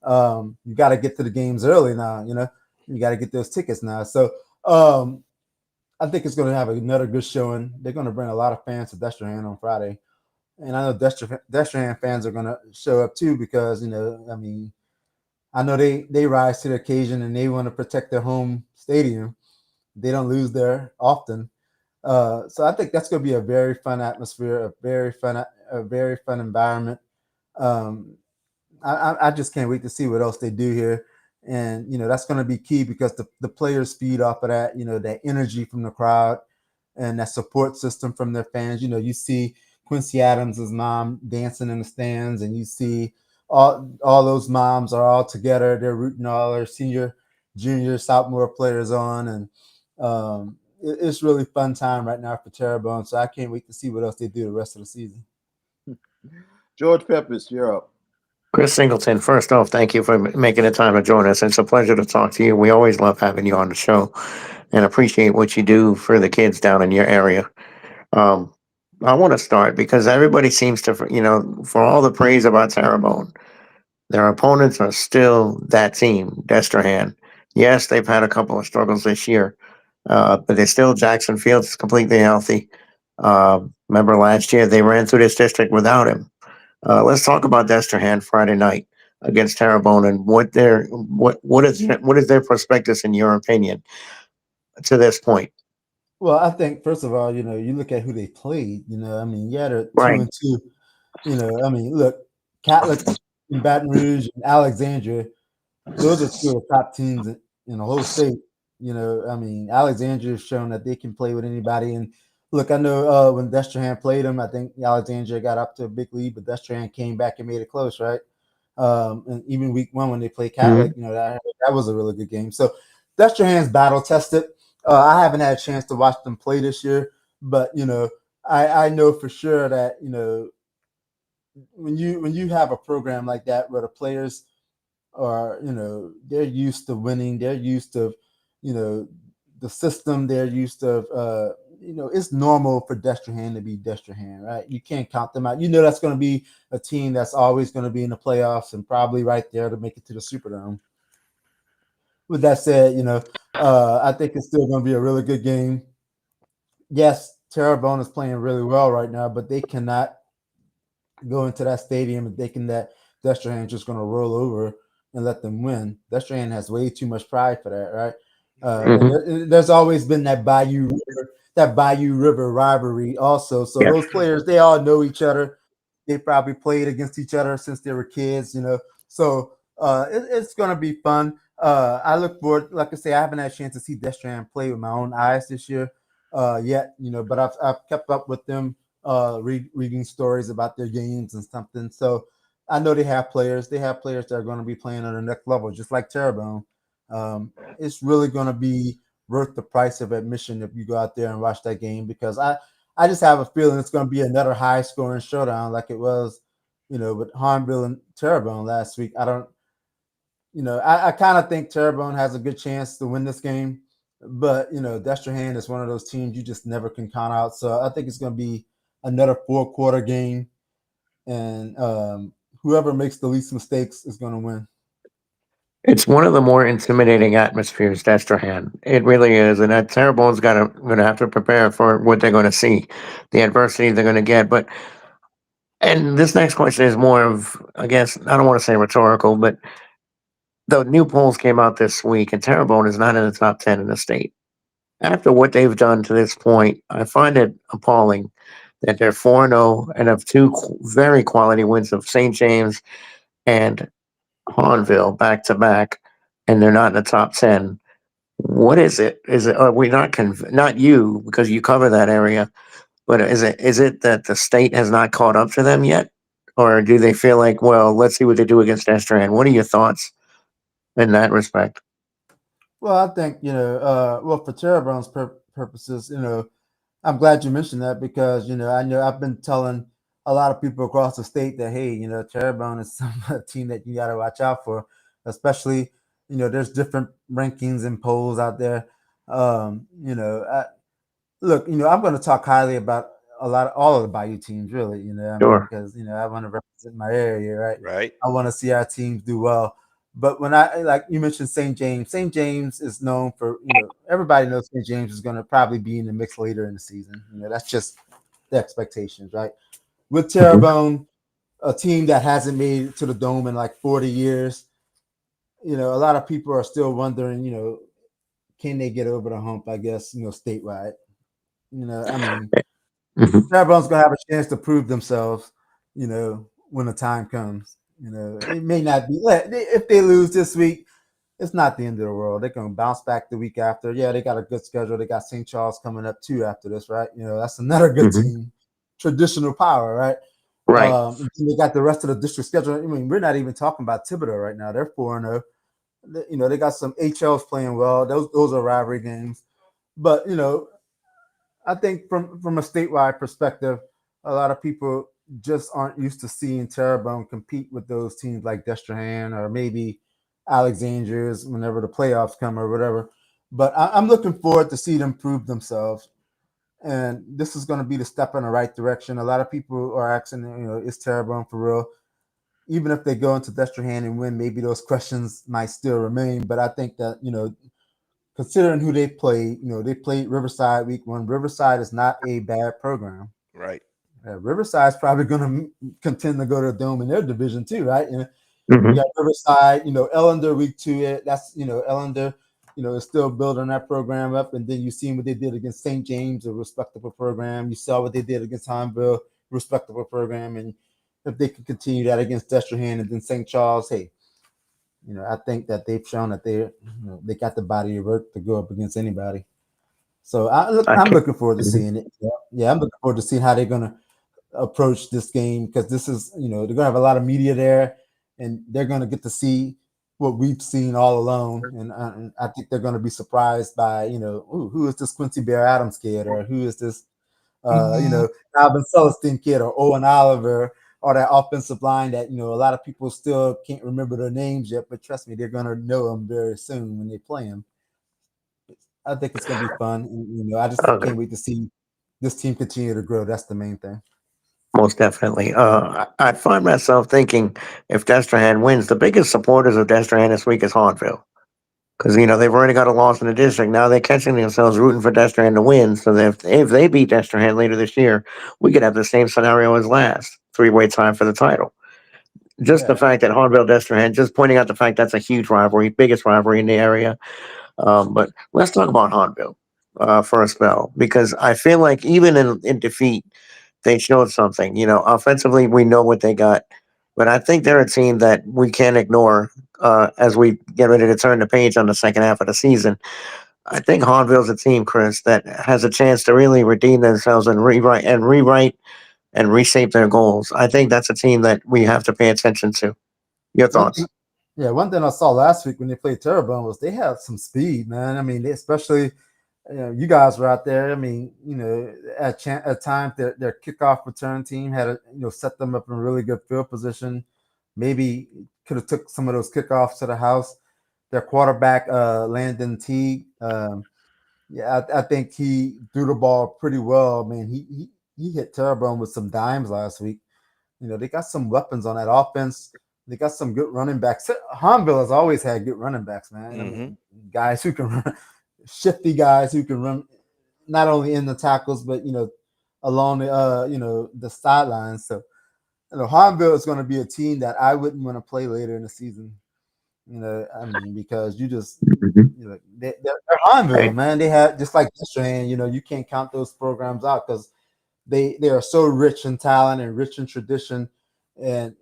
You got to get to the games early now. You got to get those tickets now. So I think it's going to have another good showing. They're going to bring a lot of fans to Destrehan on Friday, and I know Destrehan fans are going to show up too because I I know they rise to the occasion and they want to protect their home stadium. They don't lose there often. So I think that's going to be a very fun atmosphere, a very fun environment. Um, I just can't wait to see what else they do here. And that's going to be key because the players feed off of that. That energy from the crowd and that support system from their fans. You see Quincy Adams' mom dancing in the stands, and you see all those moms are all together. They're rooting all their senior, junior, sophomore players on, and it's really fun time right now for Terrebonne. So I can't wait to see what else they do the rest of the season. George Peppers, you're up. Chris Singleton, first off, thank you for making the time to join us. It's a pleasure to talk to you. We always love having you on the show and appreciate what you do for the kids down in your area. Um, I want to start because everybody seems to, for all the praise about Terrebonne, their opponents are still that team, Destrehan. Yes, they've had a couple of struggles this year, but they're still Jackson Fields is completely healthy. Remember last year they ran through this district without him. Let's talk about Destrehan Friday night against Terrebonne and what is their prospectus in your opinion to this point? Well, I think first of all, you look at who they played. I mean, yeah, they're two Right. and two. I mean, look, Catholic in Baton Rouge and Alexandria, those are two of the top teams in the whole state. I mean, Alexandria has shown that they can play with anybody. And look, I know when Destrehan played them, I think Alexandria got up to a big lead, but Destrehan came back and made it close, right? And even week one when they played Catholic, Mhm. that was a really good game. So Destrehan's battle tested. I haven't had a chance to watch them play this year, but I know for sure that when you have a program like that where the players are they're used to winning, they're used to you know the system, they're used to it's normal for Destrehan to be Destrehan, right? You can't count them out. That's going to be a team that's always going to be in the playoffs and probably right there to make it to the Superdome. With that said, I think it's still going to be a really good game. Yes, Terrebonne is playing really well right now, but they cannot go into that stadium and thinking that Destrehan is just going to roll over and let them win. Destrehan has way too much pride for that, right? And Mhm. there's always been that Bayou River rivalry also. So Yes. those players, they all know each other. They probably played against each other since they were kids. So it's going to be fun. I look forward, like I say, I haven't had a chance to see Destrehan play with my own eyes this year yet, but I've kept up with them reading stories about their games and something. So I know they have players. They have players that are going to be playing on the next level, just like Terrebonne. It's really going to be worth the price of admission if you go out there and watch that game because I just have a feeling it's going to be another high scoring showdown like it was, with Hornbill and Terrebonne last week. I don't, I kind of think Terrebonne has a good chance to win this game, but Destrehan is one of those teams you just never can count out. So I think it's going to be another 4-quarter game, and whoever makes the least mistakes is going to win. It's one of the more intimidating atmospheres, Destrehan. It really is, and that Terrebonne's gonna have to prepare for what they're gonna see, the adversity they're gonna get. But and this next question is more of, I guess, I don't want to say rhetorical, but the new polls came out this week, and Terrebonne is not in the top 10 in the state. After what they've done to this point, I find it appalling that they're 4-0 and have two very quality wins of St. James and Hahnville back to back, and they're not in the top 10. What is it? Is it are we not not you because you cover that area, but is it that the state has not caught up to them yet? Or do they feel like, well, let's see what they do against Destrehan? What are your thoughts in that respect? Well, I think well for Terrebonne's purposes, I'm glad you mentioned that because I know I've been telling a lot of people across the state that hey, Terrebonne is a team that you got to watch out for, especially there's different rankings and polls out there. Look, I'm going to talk highly about all of the Bayou teams, really. I mean, Sure. because I want to represent my area, right? Right. I want to see our teams do well. But when I like you mentioned St. James is known for everybody knows St. James is going to probably be in the mix later in the season. That's just the expectations, right? With Mhm. Terrebonne, a team that hasn't made it to the dome in like 40 years, a lot of people are still wondering, can they get over the hump? I guess statewide. I mean, Mhm. everyone's gonna have a chance to prove themselves. When the time comes. It may not be if they lose this week. It's not the end of the world. They're gonna bounce back the week after. Yeah, they got a good schedule. They got St. Charles coming up too after this, right? That's another good Mhm. team, traditional power, right? Right. And then they got the rest of the district schedule. I mean, we're not even talking about Thibodeau right now. They're 4-0. They got some HLs playing well. Those are rivalry games. But I think from a statewide perspective, a lot of people just aren't used to seeing Terrebonne compete with those teams like Destrehan or maybe Alexandria's whenever the playoffs come or whatever. But I'm looking forward to see them prove themselves, and this is going to be the step in the right direction. A lot of people are asking, is Terrebonne for real? Even if they go into Destrehan and win, maybe those questions might still remain. But I think that considering who they played, they played Riverside week one. Riverside is not a bad program. Right. Riverside's probably going to contend to go to the Dome in their division too, right? You Mhm. got Riverside, Ellender week two. That's Ellender, is still building that program up, and then you seen what they did against St. James, a respectable program. You saw what they did against Huntsville, respectable program, and if they can continue that against Destrehan and then St. Charles, hey, I think that they've shown that they got the body of work to go up against anybody. So I I'm can't. looking forward to Mhm. seeing it. Yeah, I'm looking forward to seeing how they're gonna approach this game because this is they're gonna have a lot of media there, and they're gonna get to see what we've seen all along, and I think they're gonna be surprised by ooh, who is this Quincy Bear Adams kid, or who is this Mhm. Alvin Celestine kid, or Owen Oliver, or that offensive line that a lot of people still can't remember their names yet, but trust me, they're gonna know them very soon when they play them. I think it's gonna be fun. And, I just Okay. can't wait to see this team continue to grow. That's the main thing. Most definitely. I find myself thinking if Destrehan wins, the biggest supporters of Destrehan this week is Hauntville. Because they've already got a loss in the district. Now they're catching themselves rooting for Destrehan to win. So that if they beat Destrehan later this year, we could have the same scenario as last three-way tie for the title. Just the Yeah. fact that Hornbill Destrehan, just pointing out the fact that's a huge rivalry, biggest rivalry in the area. But let's talk about Hornbill for a spell because I feel like even in defeat, they showed something. Offensively, we know what they got, but I think they're a team that we can't ignore as we get ready to turn the page on the second half of the season. I think Hornville's a team, Chris, that has a chance to really redeem themselves and rewrite and reshape their goals. I think that's a team that we have to pay attention to. Your One thing, thoughts? yeah, one thing I saw last week when they played Terrebonne was they had some speed, man. I mean, especially you guys were out there. I mean, at times their kickoff return team had set them up in really good field position. Maybe could have took some of those kickoffs to the house. Their quarterback, Landon Teague, yeah, I think he threw the ball pretty well. Man, he hit Terrebonne with some dimes last week. They got some weapons on that offense. They got some good running backs. Hanville has always had good running backs, man. I Mm-hmm. mean, guys who can run, shifty guys who can run not only in the tackles but along the the sidelines. So Hanville is going to be a team that I wouldn't want to play later in the season. I mean, because you just Mhm. they're Hanville, Right. man. They have just like Destrehan. You can't count those programs out because they are so rich in talent and rich in tradition, and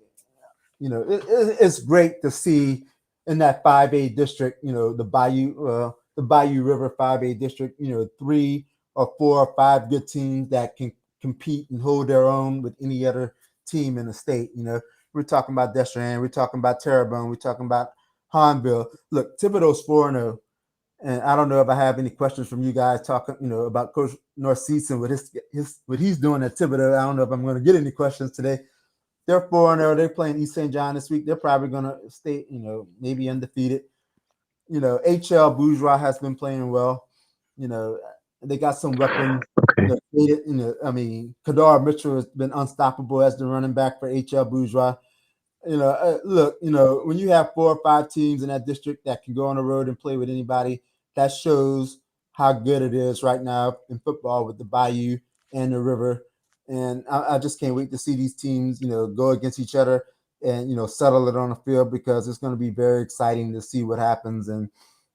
it's great to see in that 5A district, the Bayou River 5A district, three or four or five good teams that can compete and hold their own with any other team in the state. We're talking about Destrehan, we're talking about Terrebonne, we're talking about Hanville. Look, Thibodeau's 4-0. And I don't know if I have any questions from you guys talking, about Coach North Season with his what he's doing at Thibodeau. I don't know if I'm going to get any questions today. They're 4-0. They're playing East St. John this week. They're probably going to stay, maybe undefeated. HL Bourgeois has been playing well. You know, they got some weapons. Okay. I mean, Kadar Mitchell has been unstoppable as the running back for HL Bourgeois. Look, when you have four or five teams in that district that can go on the road and play with anybody, that shows how good it is right now in football with the Bayou and the River. And I just can't wait to see these teams, go against each other. and settle it on the field, because it's going to be very exciting to see what happens. And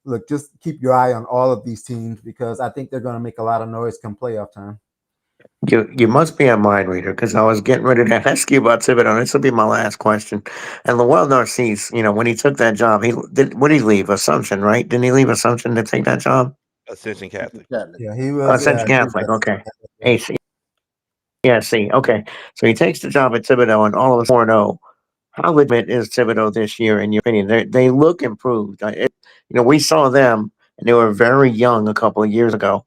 look, just keep your eye on all of these teams, because I think they're going to make a lot of noise come playoff time. You must be a mind reader, because I was getting ready to ask you about Thibodeau. This will be my last question. And Lowell Narcisse, when he took that job, he did. What did he leave? Assumption, right? Didn't he leave Assumption to take that job? Ascension Catholic. Catholic. Yeah, he was. Assumption He was Catholic. Okay. yeah. AC. Yeah. See. Okay. So he takes the job at Thibodeau, and all of a sudden 4-0. How legit is Thibodeau this year, in your opinion? They look improved. We saw them, and they were very young a couple of years ago.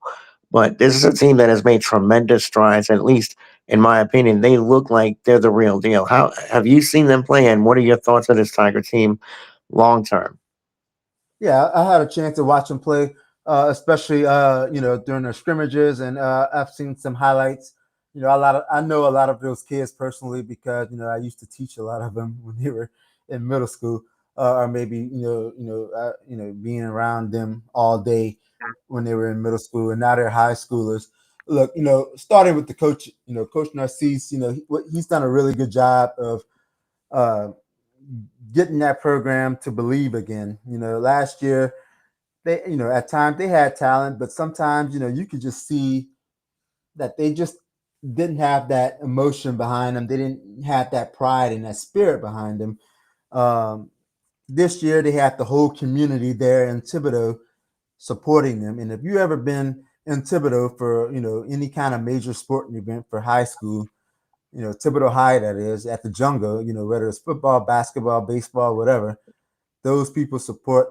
But this is a team that has made tremendous strides. At least, in my opinion, they look like they're the real deal. How have you seen them play, and what are your thoughts of this Tiger team long term? Yeah, I had a chance to watch them play, especially during their scrimmages, and I've seen some highlights. I know a lot of those kids personally, because I used to teach a lot of them when they were in middle school, or maybe being around them all day when they were in middle school, and now they're high schoolers. Look, starting with the coach, Coach Narcisse, he's done a really good job of uh, getting that program to believe again. Last year they, at times they had talent, but sometimes, you could just see that they just didn't have that emotion behind them. They didn't have that pride and that spirit behind them. Um, this year they had the whole community there in Thibodaux supporting them. And if you ever been in Thibodaux for, any kind of major sporting event for high school, Thibodaux High, that is, at the jungle, whether it's football, basketball, baseball, whatever, those people support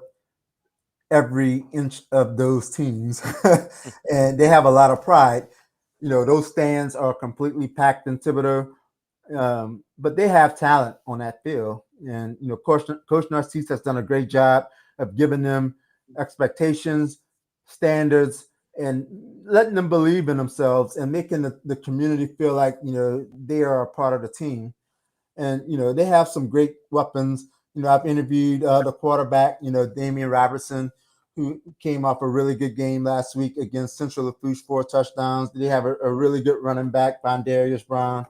every inch of those teams. And they have a lot of pride. Those stands are completely packed in Thibodaux, but they have talent on that field. And, Coach Narcisse has done a great job of giving them expectations, standards, and letting them believe in themselves, and making the community feel like, they are a part of the team. And, they have some great weapons. I've interviewed the quarterback, Damian Robertson, who came off a really good game last week against Central Lafourche, 4 touchdowns. They have a really good running back, Bondarius Brown,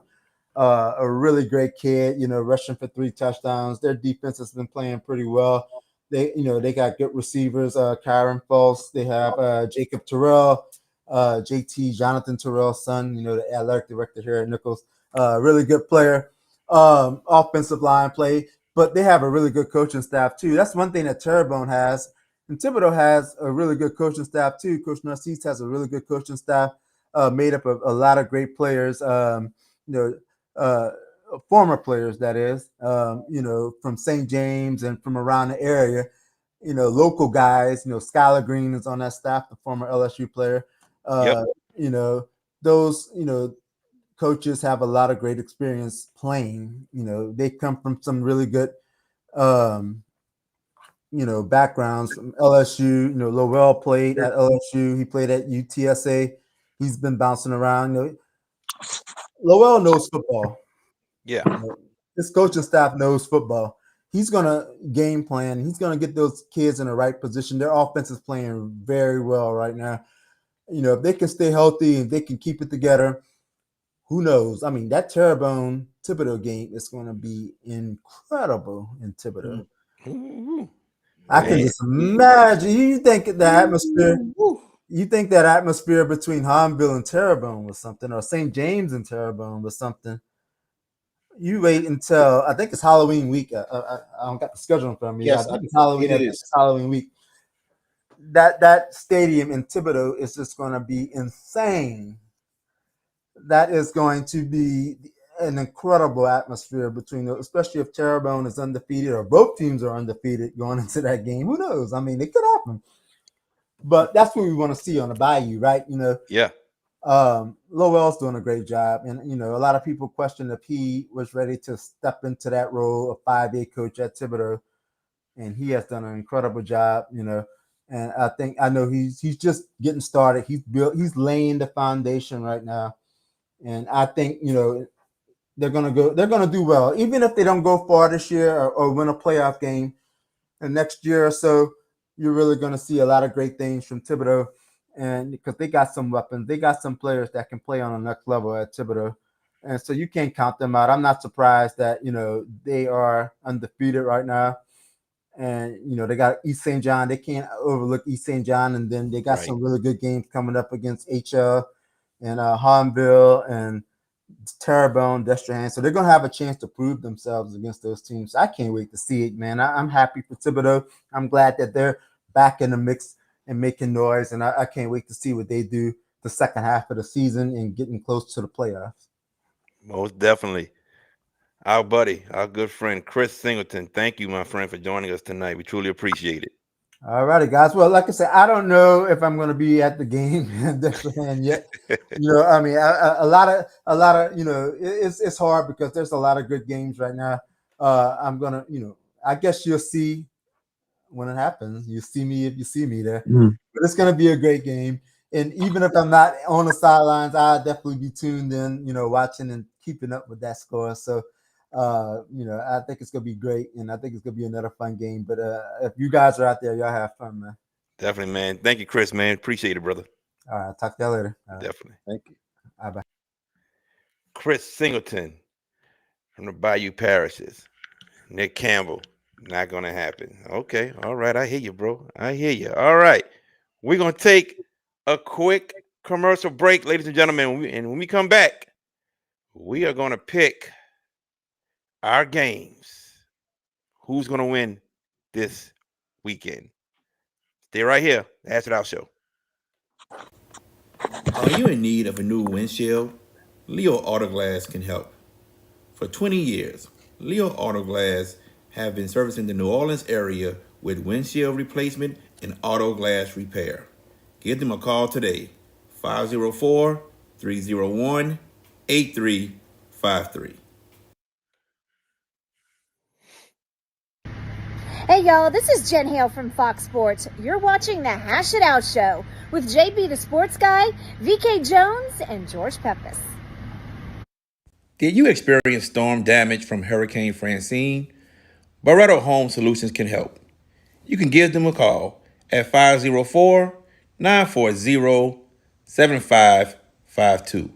a really great kid, rushing for 3 touchdowns. Their defense has been playing pretty well. They got good receivers, Kyron False. They have Jacob Terrell, JT Jonathan Terrell's son, the athletic director here at Nichols. Really good player. Offensive line play, but they have a really good coaching staff too. That's one thing that Terrebonne has, and Thibodaux has a really good coaching staff too. Coach Narcisse has a really good coaching staff, made up of a lot of great players. Uh, Former players, that is, from St. James and from around the area. Local guys. Skylar Green is on that staff, the former LSU player. Yep. You know, those coaches have a lot of great experience playing. They come from some really good backgrounds from LSU. Lowell played at LSU. He played at UTSA. He's been bouncing around. Lowell knows football. Yeah. His coaching staff knows football. He's gonna game plan. He's gonna get those kids in the right position. Their offense is playing very well right now. If they can stay healthy and they can keep it together, who knows? I mean, that Terrebonne Thibodaux game is going to be incredible in Thibodaux. Ooh, I can just imagine. You think the atmosphere? You think that atmosphere between Hahnville and Terrebonne was something, or St. James and Terrebonne was something? You wait until I think it's Halloween week. I don't got the schedule in front of me. Yes, I think it's Halloween. it is. It's Halloween week. That stadium in Thibodaux is just going to be insane. That is going to be an incredible atmosphere between those, especially if Terrebonne is undefeated or both teams are undefeated going into that game. Who knows? I mean, it could happen. But that's what we want to see on the Bayou, right? Yeah. Lowell's doing a great job, and a lot of people question if he was ready to step into that role of 5A coach at Thibodaux, and he has done an incredible job. And I know he's just getting started. He's laying the foundation right now, and I think they're gonna do well, even if they don't go far this year or win a playoff game. And next year or so, you're really gonna see a lot of great things from Thibodaux. And because they got some weapons, they got some players that can play on the next level at Thibodaux. and so you can't count them out. I'm not surprised that they are undefeated right now, and they got East St. John. They can't overlook East St. John, and then they got Right. some really good games coming up against HL and Hornbill and Terrebonne, Destrehan. So they're gonna have a chance to prove themselves against those teams. I can't wait to see it, man. I'm happy for Thibodeau. I'm glad that they're back in the mix and making noise, and I can't wait to see what they do the second half of the season and getting close to the playoffs. Most definitely. Our buddy, our good friend Chris Singleton. Thank you, my friend, for joining us tonight. We truly appreciate it. All righty, guys. Well, like I said, I don't know if I'm going to be at the game in Destrehan yet. I mean, a lot of, it's hard because there's a lot of good games right now. I'm gonna, I guess you'll see when it happens. You see me if you see me there. Mhm. But it's going to be a great game. And even if I'm not on the sidelines, I'll definitely be tuned in, watching and keeping up with that score. So, I think it's going to be great. And I think it's going to be another fun game. But if you guys are out there, y'all have fun, man. Definitely, man. Thank you, Chris, man. Appreciate it, brother. All right. Talk to y'all later. All right. Definitely. Thank you. Bye. Chris Singleton from the Bayou Parishes. Nick Campbell. Not going to happen. Okay. All right. I hear you, bro. I hear you. All right. We're going to take a quick commercial break, ladies and gentlemen. And when we come back, we are going to pick our games. Who's going to win this weekend? Stay right here. The Hash It Out Show. Are you in need of a new windshield? Leo Autoglass can help. For 20 years, Leo Autoglass have been servicing the New Orleans area with windshield replacement and auto glass repair. Give them a call today, 504-301-8353. Hey y'all, this is Jen Hale from Fox Sports. You're watching the Hash It Out Show with JB the Sports Guy, VK Jones, and George Pepis. Did you experience storm damage from Hurricane Francine? Barretto Home Solutions can help. You can give them a call at 504-940-7552.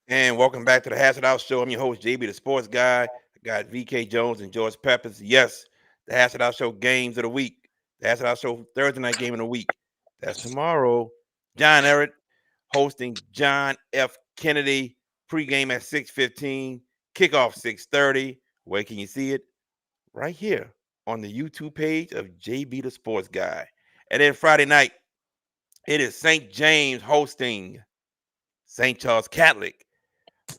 And welcome back to the Hash It Out Show. I'm your host, JB, the Sports Guy. I got VK Jones and George Peppers. Yes, the Hash It Out Show games of the week. The Hash It Out Show Thursday night game of the week. That's tomorrow. John Everett hosting John F. Kennedy. Pregame at 6:15. Kickoff 6:30. Where can you see it? Right here on the YouTube page of JB, the Sports Guy. And then Friday night, it is St. James hosting St. Charles Catholic.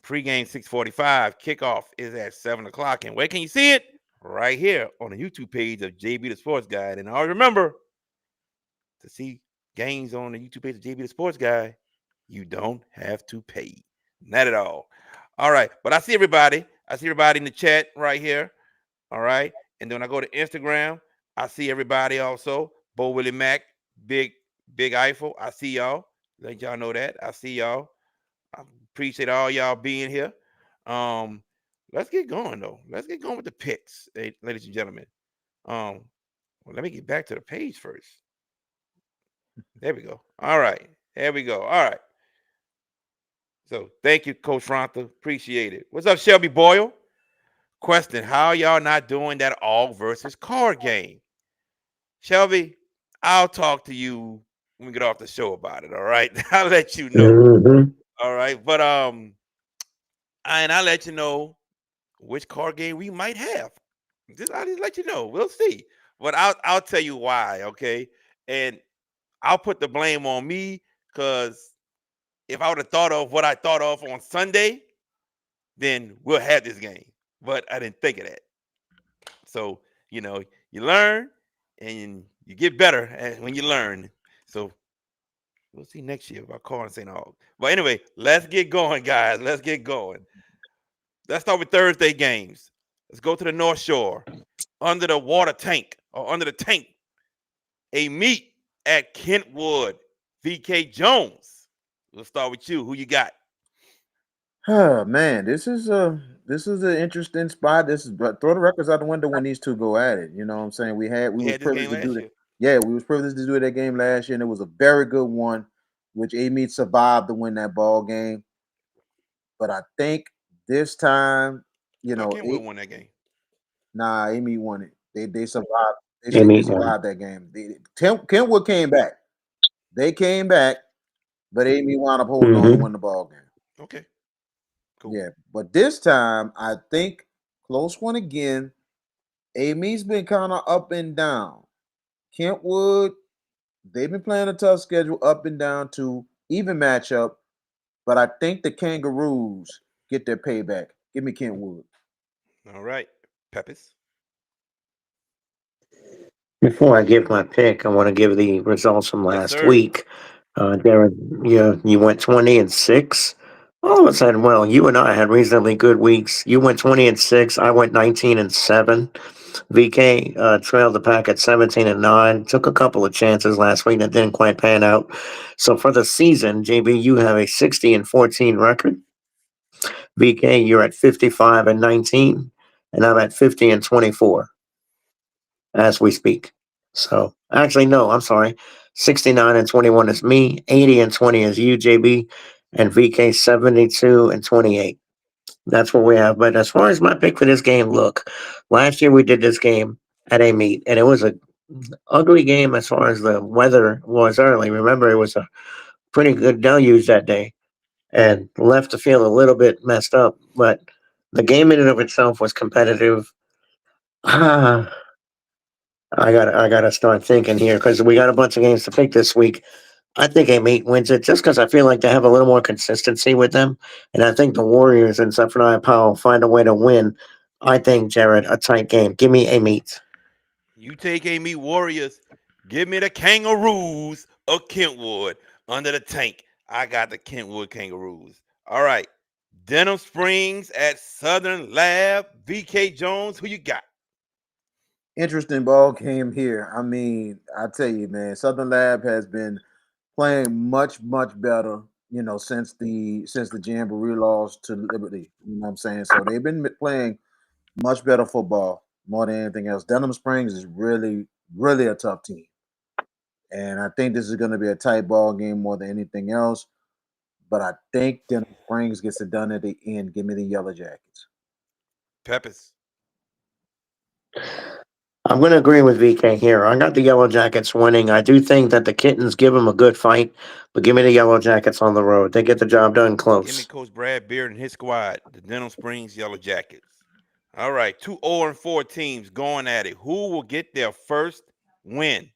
Pre-game 6:45. Kickoff is at 7 o'clock. And where can you see it? Right here on the YouTube page of JB the Sports Guy. And always remember, to see games on the YouTube page of JB the Sports Guy, you don't have to pay. Not at all. All right. But I see everybody. I see everybody in the chat right here. All right. And then when I go to Instagram, I see everybody also. Bo Willie Mac, Big Eiffel. I see y'all. Let y'all know that. I see y'all. I appreciate all y'all being here. Let's get going though. Let's get going with the picks, ladies and gentlemen. Well, let me get back to the page first. There we go. All right. There we go. All right. So thank you, Coach Fronta. Appreciate it. What's up, Shelby Boyle? Question: how y'all not doing that all versus card game? Shelby, I'll talk to you when we get off the show about it. All right. I'll let you know. Mhm. All right. But and I'll let you know which card game we might have. I'll just let you know. We'll see. But I'll tell you why, okay? And I'll put the blame on me because if I would have thought of what I thought of on Sunday, then we'll have this game. But I didn't think of that. So, you learn and you get better when you learn. So we'll see next year about calling St. Aug. But anyway, let's get going, guys. Let's get going. Let's start with Thursday games. Let's go to the North Shore. Under the water tank or under the tank, a meet at Kentwood. VK Jones. We'll start with you. Who you got? Oh man, this is an interesting spot. This is but throw the records out the window when these two go at it. You know what I'm saying? We We was had this privileged game to do last that. year. Yeah, we was privileged to do that game last year, and it was a very good one, which Amy survived to win that ball game. But I think this time, I you thought know, Kentwood won that game. Amy won it. They survived. They Amy won. survived that game. Kentwood came back. They came back, but Amy wound up holding on to Mm-hmm. win the ball game. Okay, cool. Yeah, but this time I think close one again. Amy's been kind of up and down. Kentwood, they've been playing a tough schedule, up and down to even matchup. But I think the Kangaroos get their payback. Give me Kentwood. All right, Peppers. Before I give my pick, I want to give the results from Yes, last sir. week. Darren, you went 20-6. All of a sudden, well, you and I had reasonably good weeks. You went 20-6. I went 19-7. VK trailed the pack at 17-9. Took a couple of chances last week that didn't quite pan out. So for the season, JB, you have a 60-14 record. VK, you're at 55-19, and I'm at 50-24 as we speak. So actually, no, I'm sorry. 69-21 is me. 80-20 is you, JB, and VK 72-28. That's what we have. But as far as my pick for this game, look, last year we did this game at a meet, and it was a ugly game as far as the weather was early. Remember, it was a pretty good deluge that day, and left the field a little bit messed up. But the game in and of itself was competitive. Ah, I gotta start thinking here because we got a bunch of games to pick this week. I think A8 wins it just because I feel like they have a little more consistency with them, and I think the Warriors and Zephaniah Powell find a way to win. I think Jared a tight game. Give me A8. You take Amy Warriors. Give me the Kangaroos of Kentwood under the tank. I got the Kentwood Kangaroos. All right. Denham Springs at Southern Lab. VK Jones. Who you got? Interesting ball game here. I mean, I tell you, man, Southern Lab has been playing much better. You know, since the Jamboree lost to Liberty. You know what I'm saying? So they've been playing much better football more than anything else. Denham Springs is really a tough team, and I think this is going to be a tight ball game more than anything else. But I think Denham Springs gets it done at the end. Give me the Yellow Jackets. Peppers. I'm going to agree with VK here. I got the Yellow Jackets winning. I do think that the Kittens give them a good fight, but give me the Yellow Jackets on the road. They get the job done Give me close. Coach Brad Beard and his squad, the Denham Springs Yellow Jackets. All right. 2-0-4 teams going at it. Who will get their first win?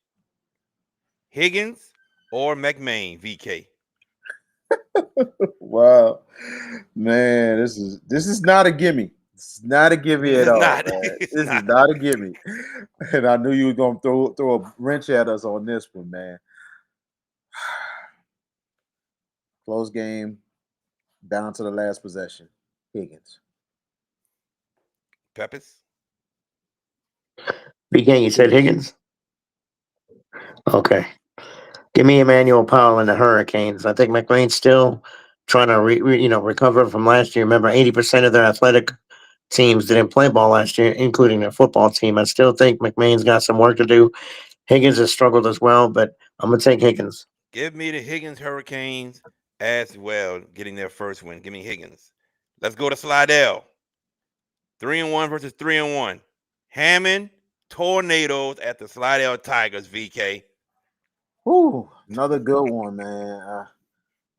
Higgins or McMain, VK? Wow, man, this is not a gimme. It's not a gimme This at is all, not. man. It's This is not. not a gimme, and I knew you were gonna throw a wrench at us on this one, man. Close game, down to the last possession. Higgins. Peppers. VK, you said Higgins. Higgins? Okay. Give me Emmanuel Powell and the Hurricanes. I think McLean's still trying to recover from last year. Remember, 80% of their athletic teams didn't play ball last year, including their football team. I still think McMahon's got some work to do. Higgins has struggled as well, but I'm gonna take Higgins. Give me the Higgins Hurricanes as well, getting their first win. Give me Higgins. Let's go to Slidell. 3-1 versus 3-1. Hammond Tornadoes at the Slidell Tigers, VK. Whew, another good one, man.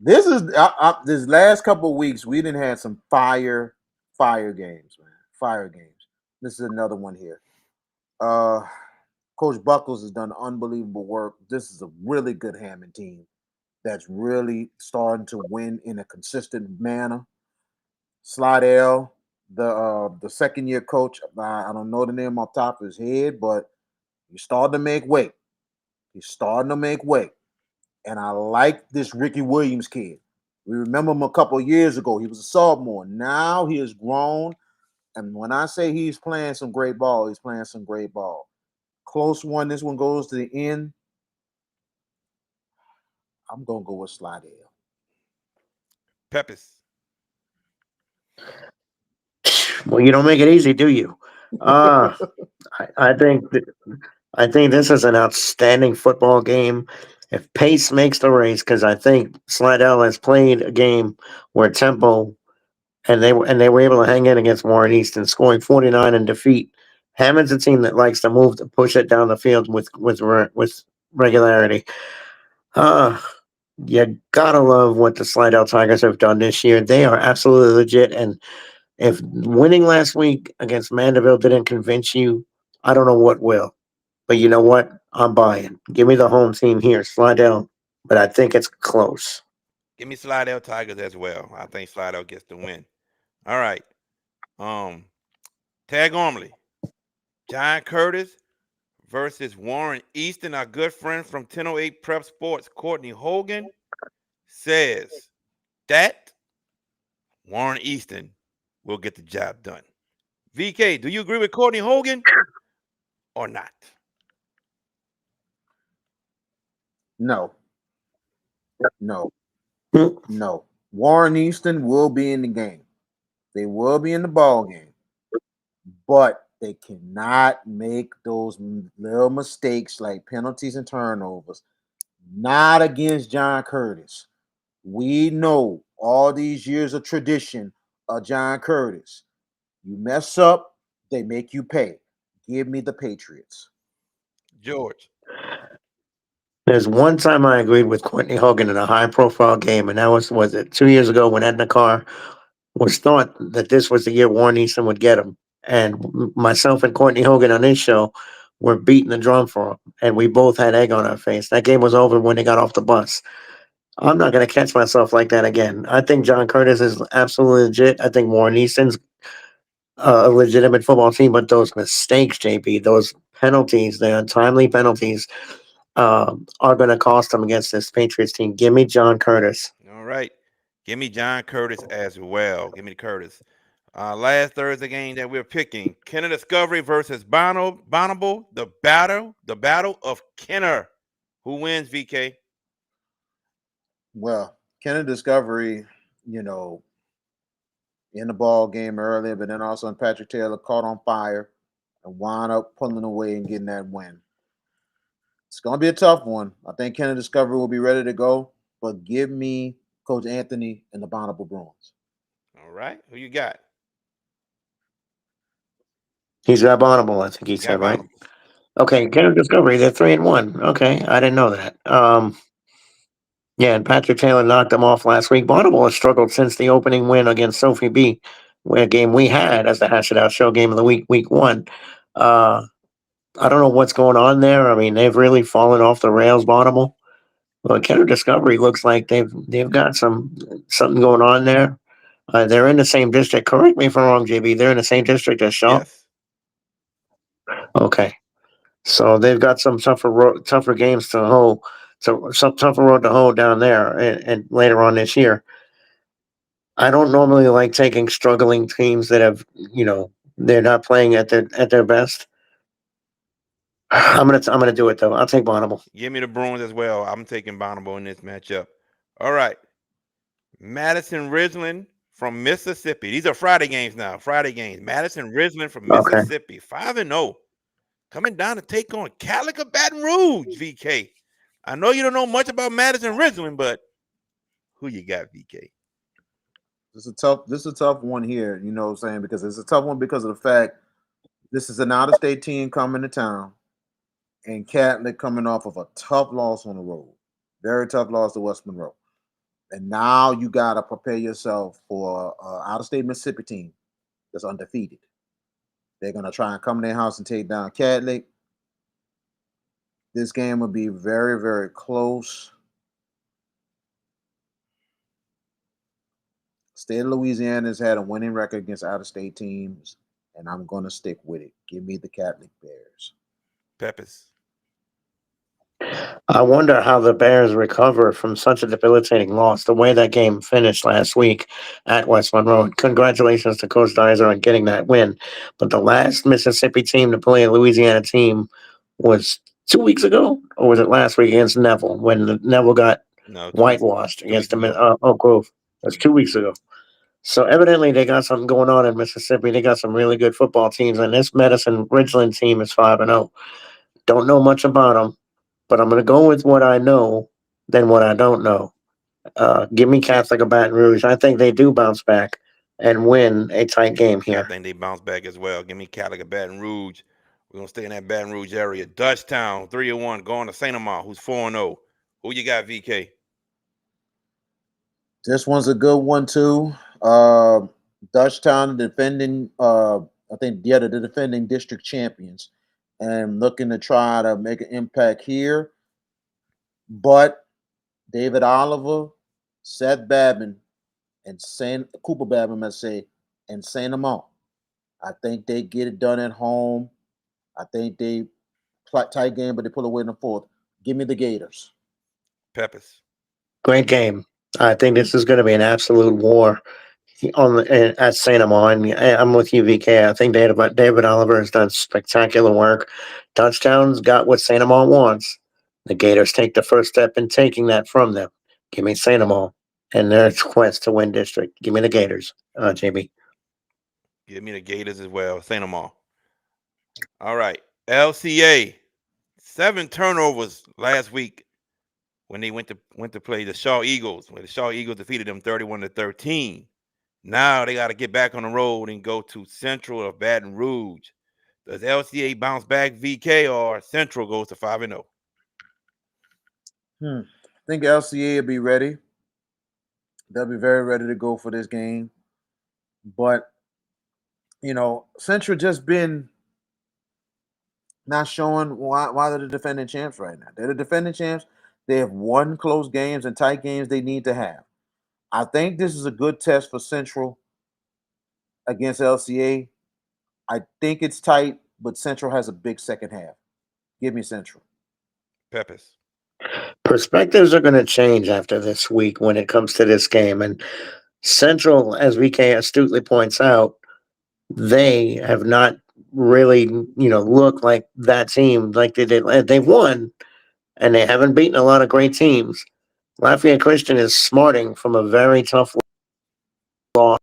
This last couple of weeks we didn't have some fire games, man. Fire games. This is another one here. Uh, Coach Buckles has done unbelievable work. This is a really good Hammond team that's really starting to win in a consistent manner. Slidell, the second year coach, I don't know the name off the top of his head, but he's starting to make weight. He's starting to make weight. And I like this Ricky Williams kid. We remember him a couple of years ago. He was a sophomore. Now he has grown. And when I say he's playing some great ball, he's playing some great ball. Close one. This one goes to the end. I'm going to go with Slidell. Peppers. Well, you don't make it easy, do you? Uh, I think I think this is an outstanding football game. If pace makes the race, because I think Slidell has played a game where tempo and they were able to hang in against Warren Easton, scoring 49 in defeat. Hammond's a team that likes to move to push it down the field with regularity. Uh, you gotta love what the Slidell Tigers have done this year. They are absolutely legit, and if winning last week against Mandeville didn't convince you, I don't know what will. But you know what? I'm buying. Give me the home team here, Slidell. But I think it's close. Give me Slidell Tigers as well. I think Slidell gets the win. All right. Tag Armley. John Curtis versus Warren Easton. Our good friend from 1008 Prep Sports, Courtney Hogan, says that Warren Easton will get the job done. VK, do you agree with Courtney Hogan or not? No. No. Hmm. No. Warren Easton will be in the game. They will be in the ball game. But they cannot make those little mistakes like penalties and turnovers. Not against John Curtis. We know all these years of tradition of John Curtis. You mess up, they make you pay. Give me the Patriots. George. There's one time I agreed with Courtney Hogan in a high profile game, and that was it 2 years ago when Edna Carr was thought that this was the year Warren Easton would get him. And myself and Courtney Hogan on this show were beating the drum for him, and we both had egg on our face. That game was over when they got off the bus. I'm not going to catch myself like that again. I think John Curtis is absolutely legit. I think Warren Easton's a legitimate football team, but those mistakes, JP, those penalties, the untimely penalties, are going to cost them against this Patriots team. Give me John Curtis. All right. Give me John Curtis as well. Give me the Curtis. Last Thursday game that we're picking, Kenner Discovery versus Bonnable, the battle of Kenner. Who wins, VK? Well, Kennedy Discovery, you know, in the ball game earlier, but then also Patrick Taylor caught on fire and wound up pulling away and getting that win. It's going to be a tough one. I think Kennedy Discovery will be ready to go, but give me Coach Anthony and the Bonnable Bruins. All right. Who you got? He's got Bonnable, I think he Got said, right? Bonnable. Okay, Kenner Discovery, they're 3-1. Okay, I didn't know that. Yeah, and Patrick Taylor knocked them off last week. Bonnable has struggled since the opening win against Sophie B, a game we had as the Hash It Out Show game of the week one. I don't know what's going on there. I mean, they've really fallen off the rails, Bonnable. But Kenner Discovery looks like they've got something going on there. They're in the same district. Correct me if I'm wrong, JB. They're in the same district as Shaw. Yes. Okay, so they've got some tougher games to hold, so some tougher road to hold down there, and later on this year. I don't normally like taking struggling teams that they're not playing at their best. I'm gonna do it though. I'll take Bonnable. Give me the Bruins as well. I'm taking Bonnable in this matchup. All right. Madison Ridgeland from Mississippi. These are Friday games now. Friday games. Madison Ridgeland from Okay. Mississippi. 5-0. Coming down to take on Catholic of Baton Rouge, VK. I know you don't know much about Madison Ridgeland, but who you got, VK? This is a tough one here, you know what I'm saying? Because it's a tough one because of the fact this is an out-of-state team coming to town and Catholic coming off of a tough loss on the road. Very tough loss to West Monroe. And now you got to prepare yourself for an out-of-state Mississippi team that's undefeated. They're going to try and come to their house and take down Catholic. This game will be very, very close. State of Louisiana has had a winning record against out-of-state teams, and I'm going to stick with it. Give me the Catholic Bears. Peppers. I wonder how the Bears recover from such a debilitating loss. The way that game finished last week at West Monroe. And congratulations to Coach Dizer on getting that win. But the last Mississippi team to play a Louisiana team was 2 weeks ago, or was it last week against Neville when Neville got No, 2 weeks ago. whitewashed 2 weeks against the ago. Oak Grove? That's 2 weeks ago. So evidently they got something going on in Mississippi. They got some really good football teams, and this Medicine Ridgeland team is 5-0. Don't know much about them, but I'm going to go with what I know than what I don't know. Give me Catholic of Baton Rouge. I think they do bounce back and win a tight game I here. think they bounce back as well. Give me Catholic of Baton Rouge. We're gonna stay in that Baton Rouge area. Dutchtown 3-1 going to Saint Amant, who's 4-0. Who you got, VK? This one's a good one too. Dutchtown defending, I think, yeah, the defending district champions, and looking to try to make an impact here. But David Oliver, Seth Babin, and Saint Cooper Babin, let's say, and Saint Amant. I think they get it done at home. I think they play tight game, but they pull away in the fourth. Give me the Gators. Peppers. Great game. I think this is going to be an absolute war at Saint Amant. I'm with you, VK. I think David Oliver has done spectacular work. Touchdown's got what Saint Amant wants. The Gators take the first step in taking that from them. Give me Saint Amant and their quest to win district. Give me the Gators, JB. Give me the Gators as well. Saint Amant. All right. LCA. 7 turnovers last week when they went to play the Shaw Eagles, where the Shaw Eagles defeated them 31-13. Now they got to get back on the road and go to Central of Baton Rouge. Does LCA bounce back, VK, or Central goes to 5-0? I think LCA will be ready. They'll be very ready to go for this game. But, Central just been not showing why they're the defending champs right now. They're the defending champs. They have won close games and tight games they need to have. I think this is a good test for Central against LCA. I think it's tight, but Central has a big second half. Give me Central. Peppers. Perspectives are going to change after this week when it comes to this game. And Central, as VK astutely points out, they have not really, looked like that team like they did. They've won, and they haven't beaten a lot of great teams. Lafayette Christian is smarting from a very tough loss,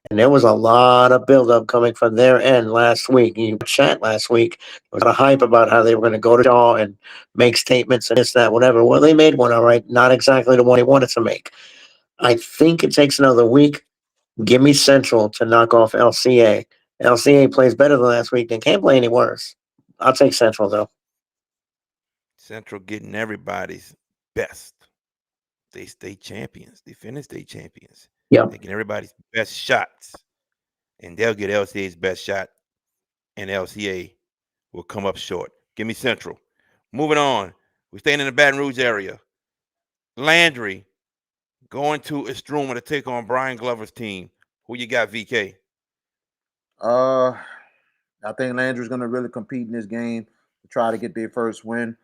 and there was a lot of buildup coming from their end last week. You chat last week, there was a lot of hype about how they were going to go to Shaw and make statements and this, that, whatever. Well, they made one, all right, not exactly the one they wanted to make. I think it takes another week. Give me Central to knock off LCA. LCA plays better than last week. They can't play any worse. I'll take Central, though. Central getting everybody's best. They state champions. They finish state champions. Yeah. They get everybody's best shots. And they'll get LCA's best shot. And LCA will come up short. Give me Central. Moving on. We're staying in the Baton Rouge area. Landry going to Estruma to take on Brian Glover's team. Who you got, VK? I think Landry's going to really compete in this game to try to get their first win.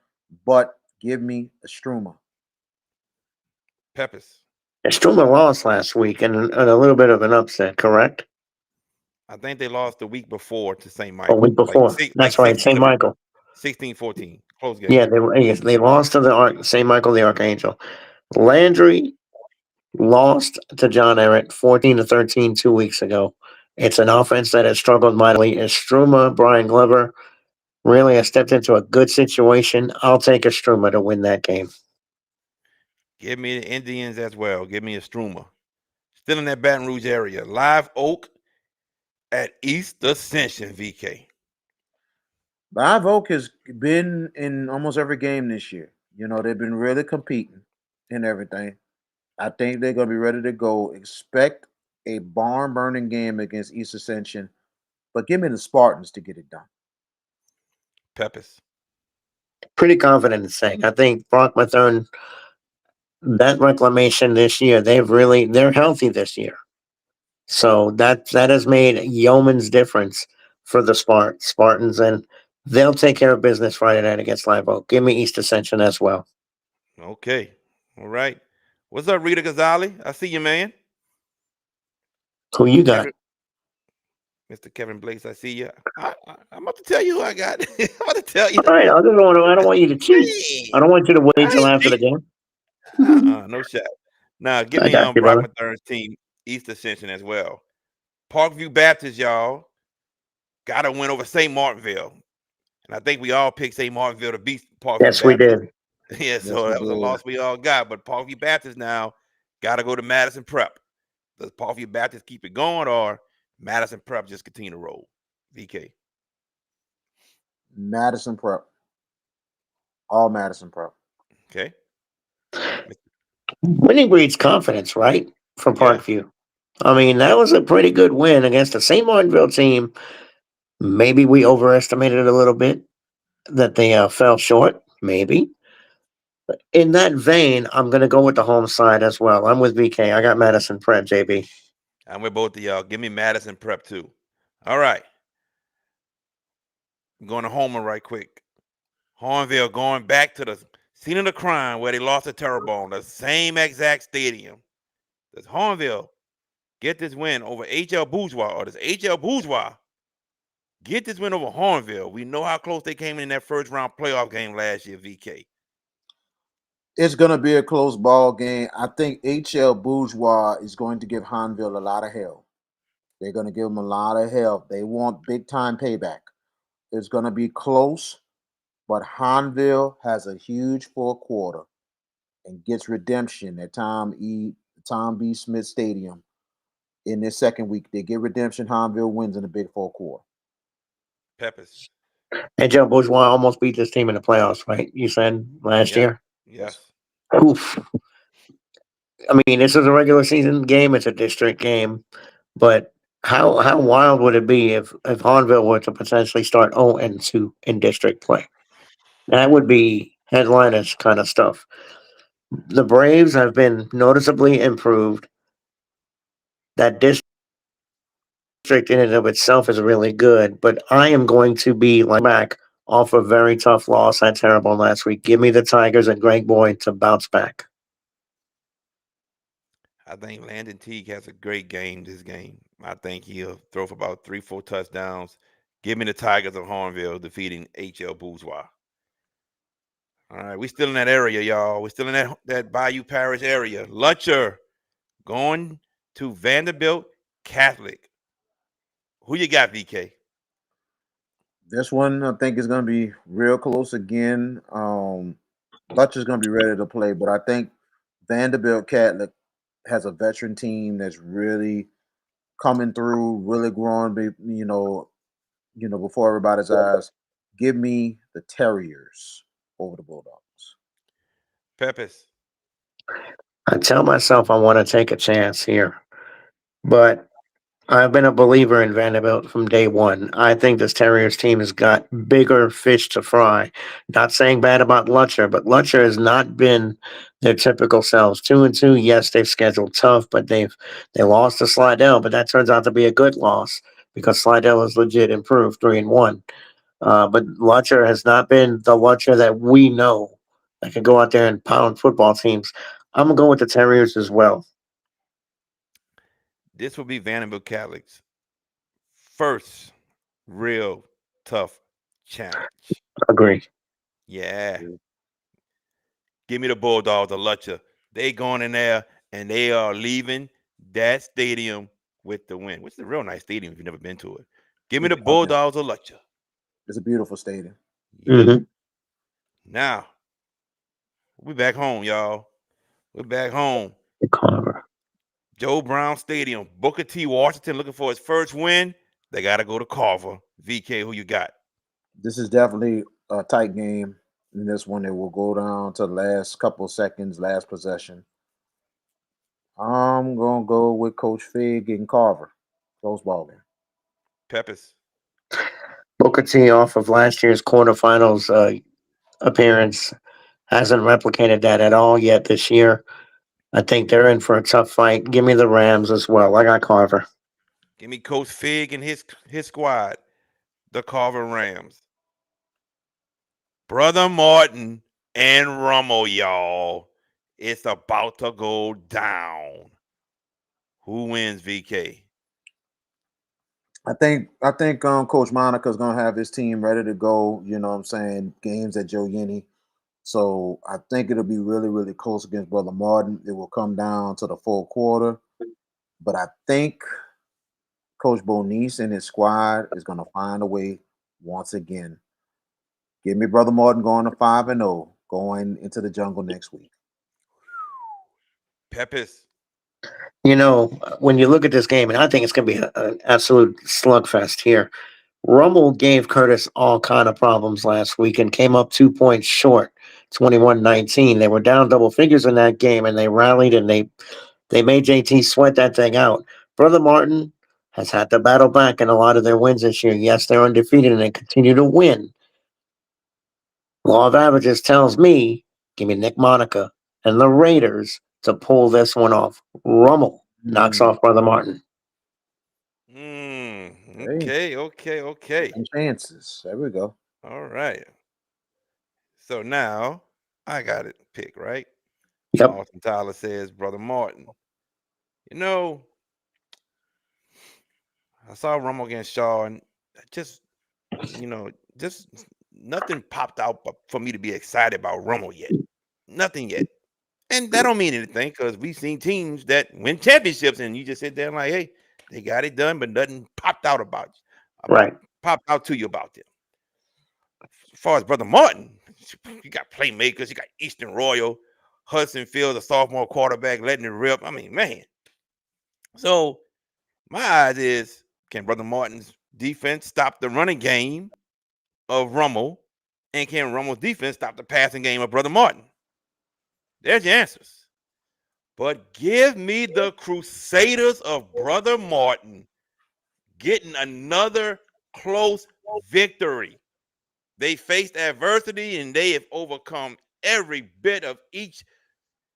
But give me Estruma. Peppers. Estruma lost last week and a little bit of an upset, correct? I think they lost the week before to St. Michael. A week before. That's right, St. Michael. 16-14. Close game. Yeah, they lost to the St. Michael the Archangel. Landry lost to John Eric 14-13 2 weeks ago. It's an offense that has struggled mightily. Estruma, Brian Glover really has stepped into a good situation. I'll take Estruma to win that game. Give me the Indians as well. Give me Estruma. Still in that Baton Rouge area. Live Oak at East Ascension, VK. Live Oak has been in almost every game this year. They've been really competing in everything. I think they're going to be ready to go. Expect a barn-burning game against East Ascension, but give me the Spartans to get it done. Peppers. Pretty confident in saying. I think Brock Mathern, that reclamation this year, they're healthy this year. So that has made yeoman's difference for the Spartans. And They'll take care of business Friday night against Live Oak. Give me East Ascension as well. Okay. All right. What's up, Rita Gonzalez? I see you, man. Who you got? Kevin, Mr. Kevin Blaze, I see you. I'm about to tell you who I got. I'm about to tell you. All right, I don't want you to cheat. I don't want you to wait I till ain't after the cheating. game. No shot. Now, give I me got you, Brock brother. McThurn's team, East Ascension as well. Parkview Baptist, y'all, got to win over St. Martinville. And I think we all picked St. Martinville to beat Parkview Yes, we Baptist. did. Yeah, Yes, so we that was a did. loss we all got. But Parkview Baptist now got to go to Madison Prep. Does Parkview Baptist keep it going, or Madison Prep just continue to roll? VK. Madison Prep. All Madison Prep. Okay. Winning breeds confidence, right? For Yeah. Parkview. I mean, that was a pretty good win against the St. Martinville team. Maybe we overestimated it a little bit that they fell short. Maybe. In that vein, I'm going to go with the home side as well. I'm with VK. I got Madison Prep, JB. I'm with both of y'all. Give me Madison Prep too. All right. I'm going to Homer right quick. Hornville going back to the scene of the crime where they lost to Terrebonne, the same exact stadium. Does Hornville get this win over HL Bourgeois, or does HL Bourgeois get this win over Hornville? We know how close they came in that first round playoff game last year, VK. It's going to be a close ball game. I think HL Bourgeois is going to give Hanville a lot of hell. They're going to give them a lot of hell. They want big time payback. It's going to be close, but Hanville has a huge fourth quarter and gets redemption at Tom B. Smith Stadium in this second week. They get redemption. Hanville wins in the big fourth quarter. Peppers. And Joe Bourgeois almost beat this team in the playoffs, right? You said last Yep. year? Yes. Oof. I mean, this is a regular season game. It's a district game. But how wild would it be if Hornville were to potentially start 0-2 in district play? That would be headliners kind of stuff. The Braves have been noticeably improved. That district in and of itself is really good, but I am going to be like back off a very tough loss at Terrebonne last week. Give me the Tigers and Greg Boyd to bounce back. I think Landon Teague has a great game this game. I think he'll throw for about 3-4 touchdowns. Give me the Tigers of Hornville defeating HL Bourgeois. All right, we still in that area, y'all. We're still in that Bayou Parish area. Lutcher going to Vanderbilt Catholic. Who you got, VK? This one I think is going to be real close again. Lutcher's going to be ready to play, but I think Vanderbilt Catholic has a veteran team that's really coming through, really growing. Before everybody's eyes. Give me the Terriers over the Bulldogs. Peppers. I tell myself I want to take a chance here, but I've been a believer in Vanderbilt from day one. I think this Terriers team has got bigger fish to fry. Not saying bad about Lutcher, but Lutcher has not been their typical selves. 2-2, yes, they've scheduled tough, but they lost to Slidell, but that turns out to be a good loss because Slidell is legit improved 3-1. But Lutcher has not been the Lutcher that we know that can go out there and pound football teams. I'm gonna go with the Terriers as well. This will be Vanderbilt Catholic's first real tough challenge. Agree. Yeah. Give me the Bulldogs of Lutcher. They going in there and they are leaving that stadium with the win, which is a real nice stadium if you've never been to it. Give me the Bulldogs of Lutcher. It's a beautiful stadium. Mm-hmm. Now, we back home, y'all. We're back home. Carver. Joe Brown Stadium. Booker T. Washington looking for his first win. They got to go to Carver. VK, who you got? This is definitely a tight game. In this one, it will go down to the last couple of seconds, last possession. I'm going to go with Coach Fig and Carver. Close ball game. Peppers. Booker T off of last year's quarterfinals appearance hasn't replicated that at all yet this year. I think they're in for a tough fight. Give me the Rams as well. I got Carver. Give me Coach Fig and his squad, the Carver Rams. Brother Martin and Rummel, y'all. It's about to go down. Who wins, VK? I think Coach Monica's gonna have his team ready to go. You know what I'm saying? Games at Joe Yini. So I think it'll be really, really close against Brother Martin. It will come down to the full quarter. But I think Coach Bonice and his squad is gonna find a way once again. Give me Brother Martin going to 5-0, going into the jungle next week. Peppers. When you look at this game, and I think it's going to be an absolute slugfest here. Rummel gave Curtis all kind of problems last week and came up 2 points short, 21-19. They were down double figures in that game, and they rallied and they made JT sweat that thing out. Brother Martin has had to battle back in a lot of their wins this year. Yes, they're undefeated and they continue to win. Law of averages tells me, give me Nick Monica and the Raiders to pull this one off. Rummel knocks off Brother Martin. Okay. Some chances. There we go. All right. So now I got it picked, right? Yep. Austin Tyler says Brother Martin. You know, I saw Rummel against Shaw, and just nothing popped out for me to be excited about Rummel yet. Nothing yet. And that don't mean anything because we've seen teams that win championships, and you just sit there and like, hey, they got it done, but nothing popped out popped out to you about them. As far as Brother Martin, you got playmakers, you got Eastern Royal, Hudson Field, the sophomore quarterback, letting it rip. I mean, man. So my eyes is, can Brother Martin's defense stop the running game of Rummel, and can Rummel's defense stop the passing game of Brother Martin? There's your answers. But give me the Crusaders of Brother Martin getting another close victory. They faced adversity and they have overcome every bit of each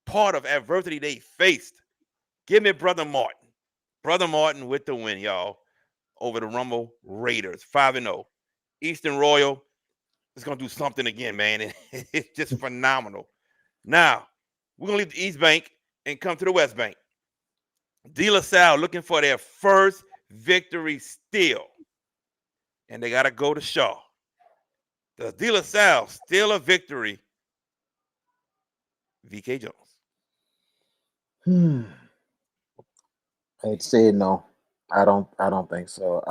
part of adversity they faced. Give me Brother Martin. Brother Martin with the win, y'all, over the Rummel Raiders, 5-0. Eastern Royal is going to do something again, man. It's just phenomenal. Now, we're going to leave the East Bank and come to the West Bank. De La Salle looking for their first victory still. And they got to go to Shaw. Does De La Salle steal a victory? VK Jones. I'd say no. I don't think so.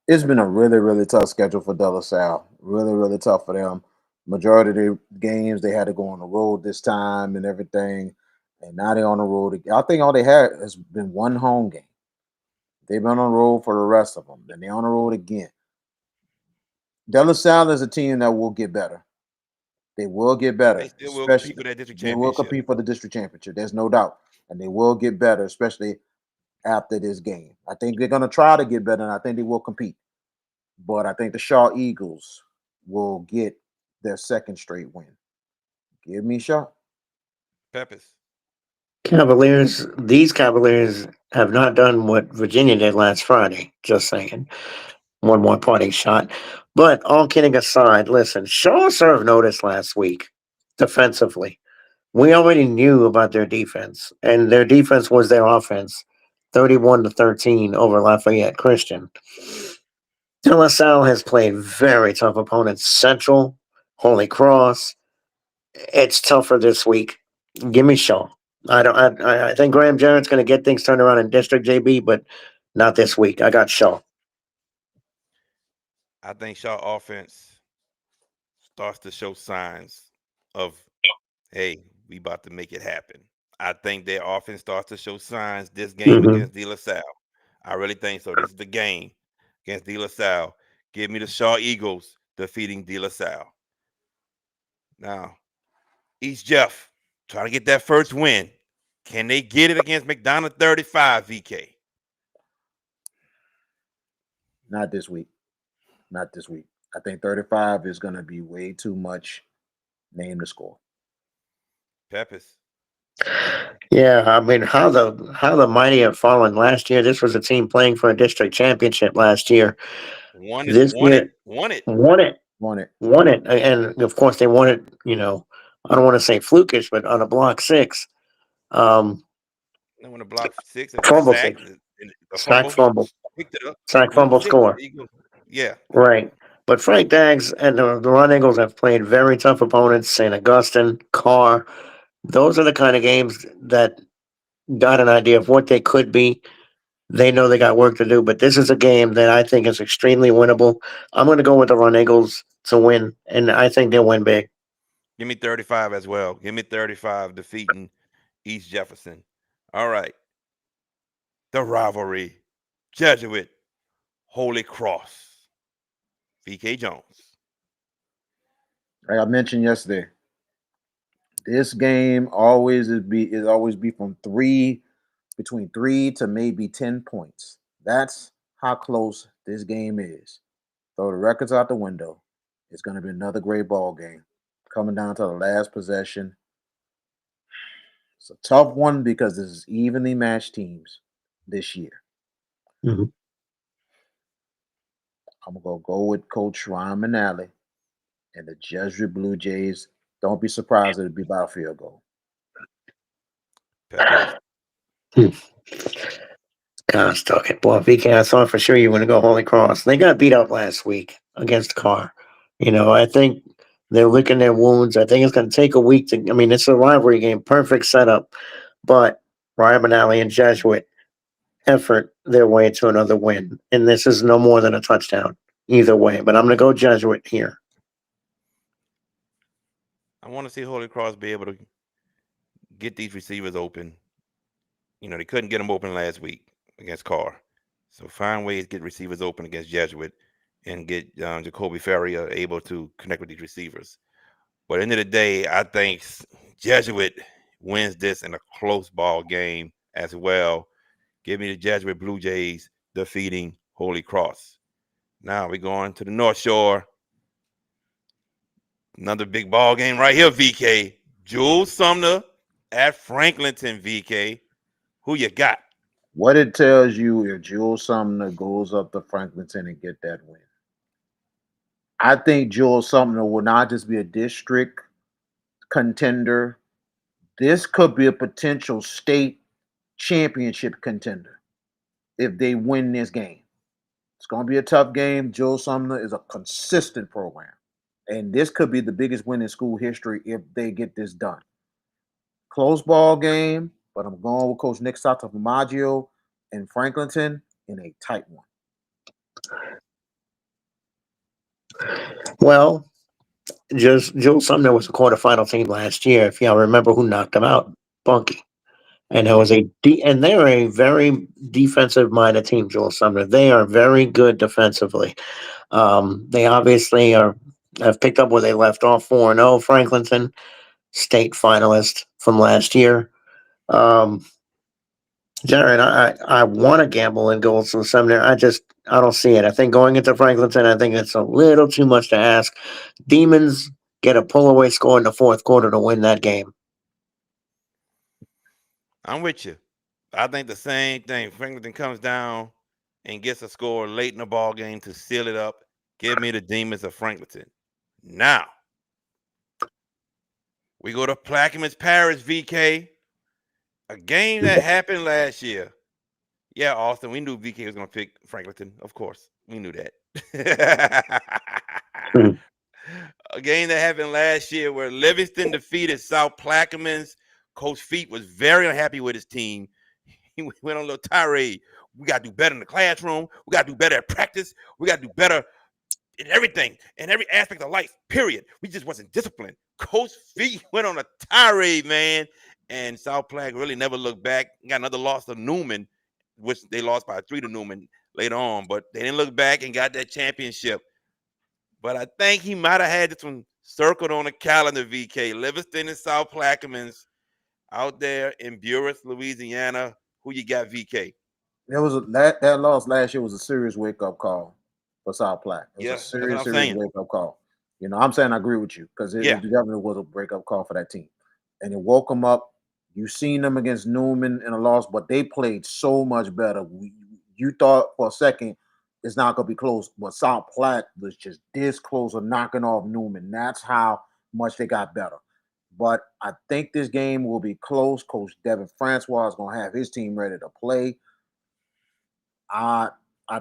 It's been a really, really tough schedule for De La Salle. Really, really tough for them. Majority of the games they had to go on the road this time and everything, and now they're on the road. I think all they had has been one home game. They've been on the road for the rest of them. Then they're on the road again. De La Salle is a team that will get better. They will get better. They still will compete for that district They will championship. compete for the district championship. There's no doubt, and they will get better, especially after this game. I think they're going to try to get better, and I think they will compete. But I think the Shaw Eagles will get their second straight win. Give me Shaw. Peppers. These Cavaliers have not done what Virginia did last Friday. Just saying. One more parting shot. But all kidding aside, listen, Shaw served notice last week defensively. We already knew about their defense, and their defense was their offense. 31-13 over Lafayette Christian. De La Salle has played very tough opponents. Central, Holy Cross. It's tougher this week. Give me Shaw. I think Graham Jarrett's going to get things turned around in District JB, but not this week. I got Shaw. I think Shaw offense starts to show signs of, hey, we about to make it happen. I think their offense starts to show signs this game against De La Salle. I really think so. This is the game against De La Salle. Give me the Shaw Eagles defeating De La Salle. Now, East Jeff trying to get that first win. Can they get it against McDonough 35, VK? Not this week. Not this week. I think 35 is going to be way too much. Name the score. Peppers. Yeah, I mean, how the mighty have fallen last year. This was a team playing for a district championship last year. Won it. Won it. Won it. won it, and of course they won it. I don't want to say flukish, but on a block six, um, They went to block 6 and a fumble sack six, and a sack fumble. fumble, Picked it up. sack Block fumble 6. score. There you go. Yeah. Right. But Frank Daggs and the Ron Eagles have played very tough opponents. St. Augustine, Carr. Those are the kind of games that got an idea of what they could be. They know they got work to do, but this is a game that I think is extremely winnable. I'm going to go with the Ron Eagles to win, and I think they'll win big. Give me 35 as well. Give me 35 defeating East Jefferson. All right. The rivalry. Jesuit Holy Cross. VK Jones. Like I mentioned yesterday, this game always be from between 3 to maybe 10 points. That's how close this game is. Throw the records out the window. It's going to be another great ball game. Coming down to the last possession. It's a tough one because this is evenly matched teams this year. Mm-hmm. I'm going to go with Coach Ryan Manali and the Jesuit Blue Jays. Don't be surprised if it'll be by a field goal. Peppers. Gosh, talking. Boy, VK, I thought for sure you were going to go Holy Cross. They got beat up last week against Carr. I think they're licking their wounds. I think it's going to take a week to. I mean, it's a rivalry game, perfect setup. But Ryan Manali and Jesuit effort their way to another win. And this is no more than a touchdown either way. But I'm going to go Jesuit here. I want to see Holy Cross be able to get these receivers open. They couldn't get them open last week against Carr. So find ways to get receivers open against Jesuit and get Jacoby Ferrier able to connect with these receivers. But at the end of the day, I think Jesuit wins this in a close ball game as well. Give me the Jesuit Blue Jays defeating Holy Cross. Now we're going to the North Shore. Another big ball game right here, VK. Jules Sumner at Franklinton, VK. Who you got? What it tells you if Jules Sumner goes up to Franklinton and get that win. I think Jules Sumner will not just be a district contender. This could be a potential state championship contender if they win this game. It's going to be a tough game. Jules Sumner is a consistent program. And this could be the biggest win in school history if they get this done. Close ball game, but I'm going with Coach Nick Santamaggio and Franklinton in a tight one. Well, Jules Sumner was a quarterfinal team last year. If y'all remember who knocked them out, Bunky. And it was and they're a very defensive-minded team, Jules Sumner. They are very good defensively. They obviously have picked up where they left off 4-0. Franklinton, state finalist from last year. Jared, I want to gamble and go with Sumner. I don't see it. I think going into Franklinton, I think it's a little too much to ask. Demons get a pull-away score in the fourth quarter to win that game. I'm with you. I think the same thing. Franklinton comes down and gets a score late in the ball game to seal it up. Give me the Demons of Franklinton. Now, we go to Plaquemines Parish, VK. A game that happened last year. Yeah, Austin, we knew VK was going to pick Franklinton. Of course, we knew that. A game that happened last year where Livingston defeated South Plaquemines. Coach Feet was very unhappy with his team. He went on a little tirade. We got to do better in the classroom. We got to do better at practice. We got to do better in everything, in every aspect of life, period. We just wasn't disciplined. Coach Feet went on a tirade, man. And South Plaque really never looked back. Got another loss to Newman, which they lost by 3 to Newman later on. But they didn't look back and got that championship. But I think he might have had this one circled on the calendar, VK. Livingston and South Plaquemines out there in Buras, Louisiana. Who you got, VK? There was that loss last year was a serious wake-up call for South Plaque. It was a serious wake-up call. I'm saying I agree with you because it definitely was a break-up call for that team. And it woke them up. You've seen them against Newman in a loss, but they played so much better. You thought for a second it's not going to be close. But South Platte was just this close of knocking off Newman. That's how much they got better. But I think this game will be close. Coach Devin Francois is going to have his team ready to play. I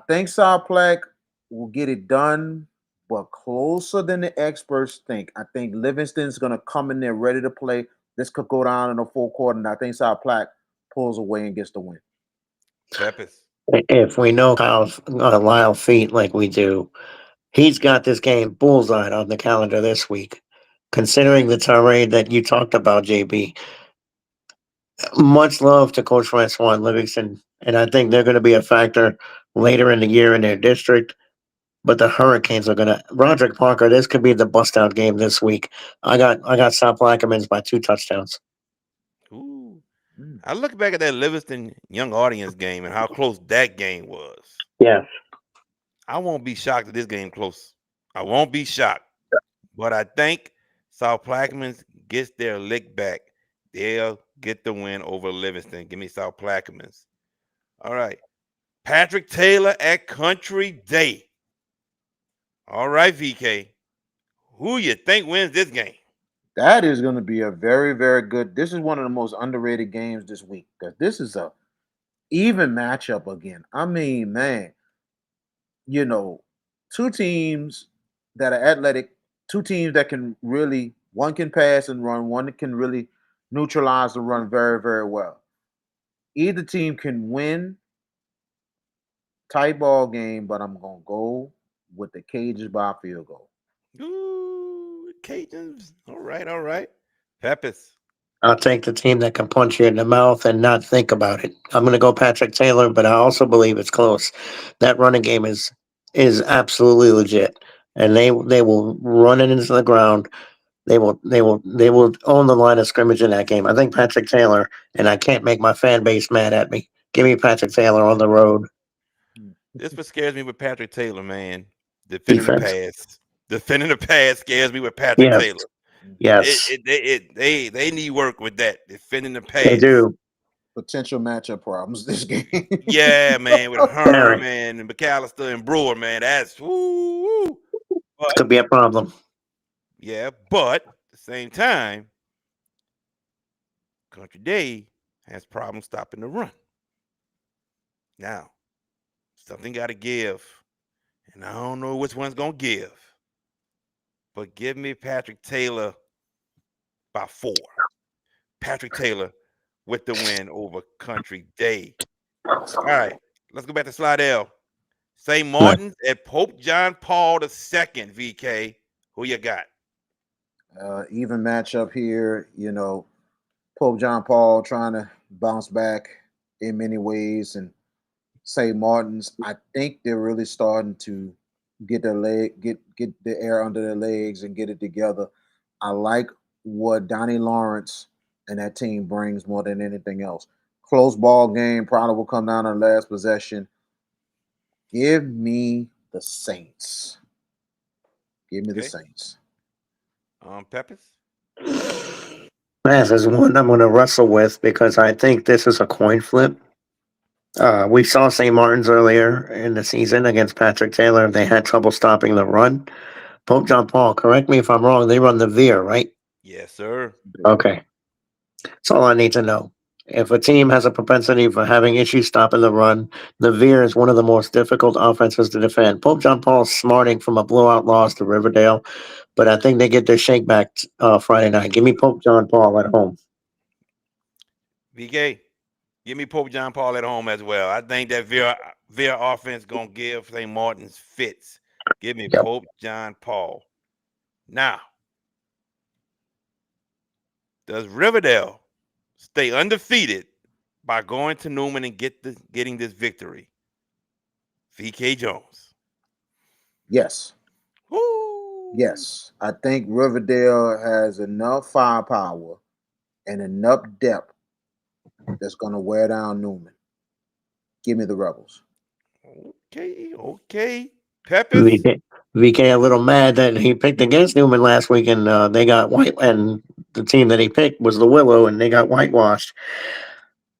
think South Platte will get it done, but closer than the experts think. I think Livingston's going to come in there ready to play. This could go down in the full quarter, and I think South Platte pulls away and gets the win. Peppers. If we know Kyle's Lyle feet like we do, he's got this game bullseye on the calendar this week. Considering the terrain that you talked about, JB, much love to Coach Francois and Livingston, and I think they're going to be a factor later in the year in their district. But the Hurricanes are going to Roderick Parker. This could be the bust out game this week. I got South Plaquemines by 2 touchdowns. Ooh. I look back at that Livingston young audience game and how close that game was. Yeah, I won't be shocked if this game close. I won't be shocked. But I think South Plaquemines gets their lick back. They'll get the win over Livingston. Give me South Plaquemines. All right. Patrick Taylor at Country Day. All right, VK. Who you think wins this game? That is going to be a very, very good. This is one of the most underrated games this week because this is a even matchup again. I mean, man, two teams that are athletic, two teams that can really, one can pass and run, one that can really neutralize the run very, very well. Either team can win, tight ball game, but I'm going to go with the Cages by a field goal. Ooh, Cajuns. All right, all right. Peppers. I'll take the team that can punch you in the mouth and not think about it. I'm going to go Patrick Taylor, but I also believe it's close. That running game is absolutely legit, and they will run it into the ground. They will own the line of scrimmage in that game. I think Patrick Taylor, and I can't make my fan base mad at me. Give me Patrick Taylor on the road. This what scares me with Patrick Taylor, man. Defending Defense. the pass. Defending the pass scares me with Patrick Yes. Taylor. Yes, They need work with that. Defending the pass. they do. Potential matchup problems this game. Yeah, man, with Very. Herman and McAllister and Brewer, man. That's woo. This could be a problem. Yeah, but at the same time, Country Day has problems stopping the run. Now, something got to give, and I don't know which one's going to give, but give me Patrick Taylor by 4. Patrick Taylor with the win over Country Day. All right, let's go back to Slidell. St. Martin's at Pope John Paul II, VK. Who you got? Even matchup here, Pope John Paul trying to bounce back in many ways, and St. Martin's, I think they're really starting to get get the air under their legs and get it together. I like what Donnie Lawrence and that team brings more than anything else. Close ball game, probably will come down to the last possession. Give me the Saints. Give me the Saints. Peppers? This is one I'm going to wrestle with because I think this is a coin flip. We saw St. Martin's earlier in the season against Patrick Taylor. They had trouble stopping the run. Pope John Paul, correct me if I'm wrong, they run the veer, right? Yes, sir. Okay. That's all I need to know. If a team has a propensity for having issues stopping the run, the veer is one of the most difficult offenses to defend. Pope John Paul smarting from a blowout loss to Riverdale, but I think they get their shake back Friday night. Give me Pope John Paul at home. VK, give me Pope John Paul at home as well. I think that veer offense going to give St. Martin's fits. Give me Pope John Paul. Now, does Riverdale stay undefeated by going to Newman and getting this victory? VK Jones. Yes. Woo. Yes. I think Riverdale has enough firepower and enough depth that's going to wear down Newman. Give me the Rebels. Okay. Peppers? VK a little mad that he picked against Newman last week and they got white, and the team that he picked was the Willow and they got whitewashed.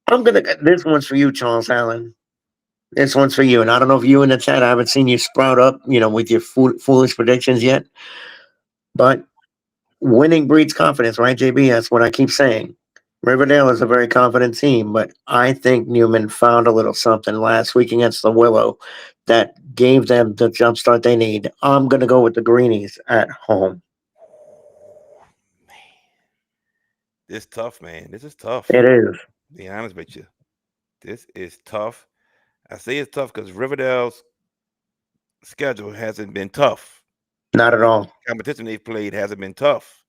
This one's for you, Charles Allen. This one's for you. And I don't know if you in the chat, I haven't seen you sprout up, with your foolish predictions yet. But winning breeds confidence, right, JB? That's what I keep saying. Riverdale is a very confident team, but I think Newman found a little something last week against the Willow that gave them the jump start they need. I'm going to go with the Greenies at home. This tough, man. This is It tough. is. Be honest with you. This is tough. I say it's tough because Riverdale's schedule hasn't been tough. Not at all. Competition they've played hasn't been tough.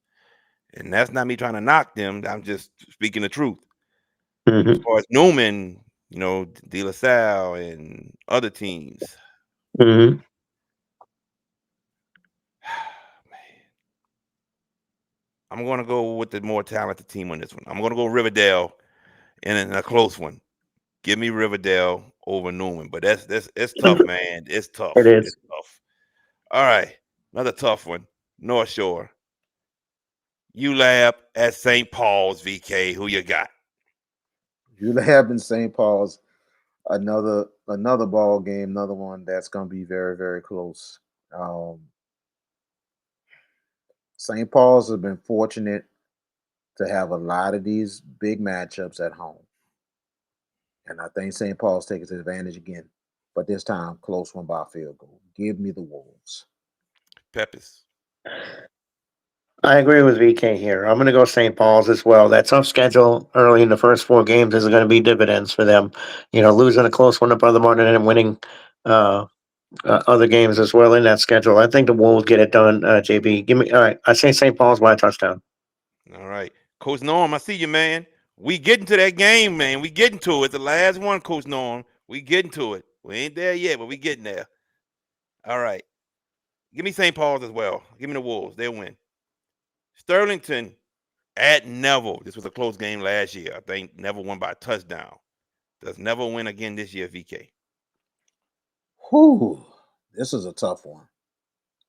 And that's not me trying to knock them. I'm just speaking the truth. As Mm-hmm. far as Newman, De La Salle and other teams. Mm-hmm. I'm going to go with the more talented team on this one. I'm going to go Riverdale in a close one. Give me Riverdale over Newman, but it's tough, man. It's tough. It is. It's tough. All right, another tough one. North Shore. ULAB at St. Paul's. VK, who you got? ULAB in St. Paul's. Another ball game, another one that's going to be very, very close. St. Paul's has been fortunate to have a lot of these big matchups at home. And I think St. Paul's taking advantage again. But this time, close one by field goal. Give me the Wolves. Peppers. I agree with VK here. I'm going to go St. Paul's as well. That tough schedule early in the first 4 games is going to be dividends for them. Losing a close one to Brother Martin and winning other games as well in that schedule. I think the Wolves get it done, JB. Give me, all right, I say St. Paul's by a touchdown. All right. Coach Norm, I see you, man. We getting to that game, man. We getting to it. The last one, Coach Norm. We getting to it. We ain't there yet, but we getting there. All right. Give me St. Paul's as well. Give me the Wolves. They'll win. Sterlington at Neville. This was a close game last year. I think Neville won by a touchdown. Does Neville win again this year, VK? Whew. This is a tough one.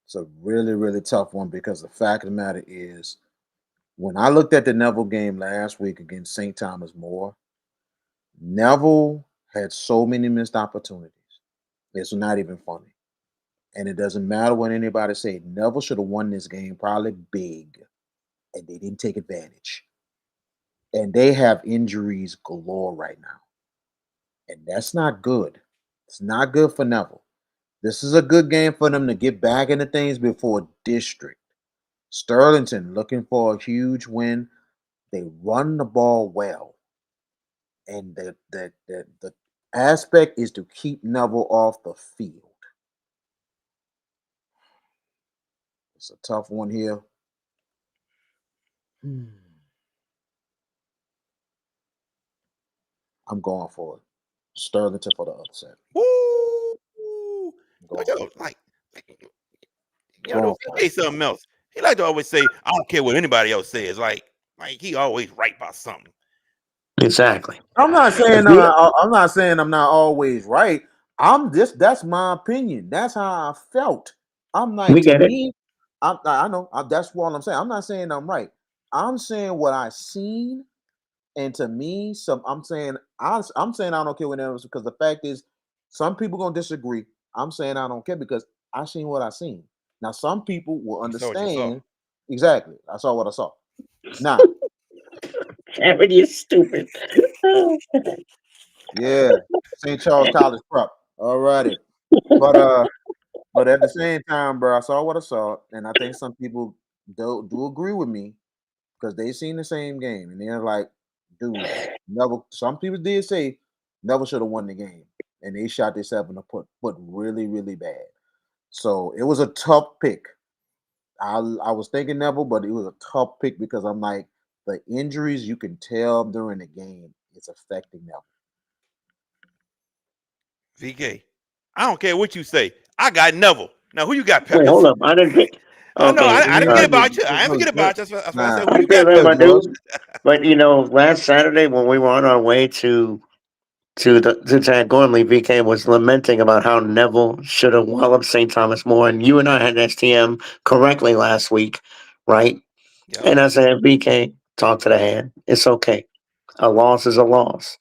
It's a really, really tough one because the fact of the matter is, when I looked at the Neville game last week against St. Thomas More, Neville had so many missed opportunities. It's not even funny. And it doesn't matter what anybody say. Neville should have won this game probably big, and they didn't take advantage. And they have injuries galore right now. And that's not good. It's not good for Neville. This is a good game for them to get back into things before district. Sterlington looking for a huge win. They run the ball well. And the aspect is to keep Neville off the field. It's a tough one here. I'm going for it. Sterlington for the upset. Woo! Like, VK something else. He like to always say, I don't care what anybody else says. Like he always right about something. Exactly. I'm not saying I'm not always right. That's my opinion. That's how I felt. I'm like, we to get me, I know that's what I'm saying. I'm not saying I'm right. I'm saying what I seen, and to me, I'm saying I don't care what else, because the fact is, some people gonna disagree. I'm saying I don't care because I seen what I seen. Now, some people will You saw what you saw. understand. Exactly, I saw what I saw. Now, Kevin, you stupid. yeah, St. Charles College Prep. All righty, but at the same time, bro, I saw what I saw, and I think some people do agree with me because they seen the same game, and they're like, dude, Neville. Some people did say Neville should have won the game, and they shot themselves in the foot really, really bad. So it was a tough pick. I was thinking Neville, but it was a tough pick because I'm like, the injuries you can tell during the game it's affecting Neville. VK, I don't care what you say. I got Neville. Now, who you got, Peppers? Wait, hold up. I didn't think. I know. Okay. I didn't forget about you. I didn't forget about you. That's why I said, who you got, my Peppers? dude. But last Saturday when we were on our way to Gormley, VK was lamenting about how Neville should have walloped St. Thomas More, and you and I had STM correctly last week, right? Yep. And I said, VK, talk to the hand. It's okay. A loss is a loss.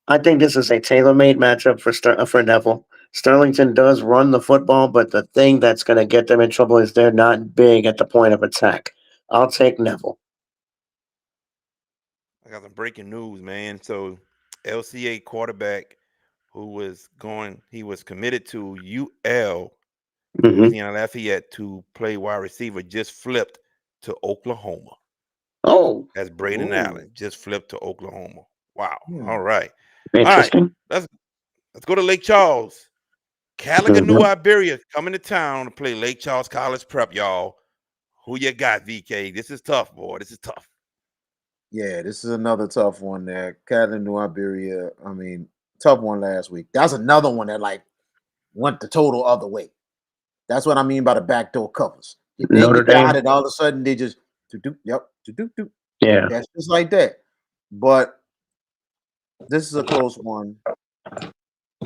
I think this is a tailor-made matchup for Neville. Sterlington does run the football, but the thing that's going to get them in trouble is they're not big at the point of attack. I'll take Neville. I got some breaking news, man. So LCA quarterback he was committed to Hmm. Louisiana Lafayette to play wide receiver, just flipped to Oklahoma. Oh, That's Braden Ooh. Allen, just flipped to Oklahoma. Wow. Yeah. All right. All right. interesting. Let's go to Lake Charles. Caliganoo, Mhm. Iberia coming to town to play Lake Charles College Prep, y'all. Who you got, VK? This is tough, boy. This is tough. Yeah, this is another tough one there. Catalan New Iberia. I mean, tough one last week. That's another one that like went the total other way. That's what I mean by the backdoor covers. You think you Notre got Dame. it, all of a sudden they just do yep, do. Yeah. That's just like that. But this is a close one.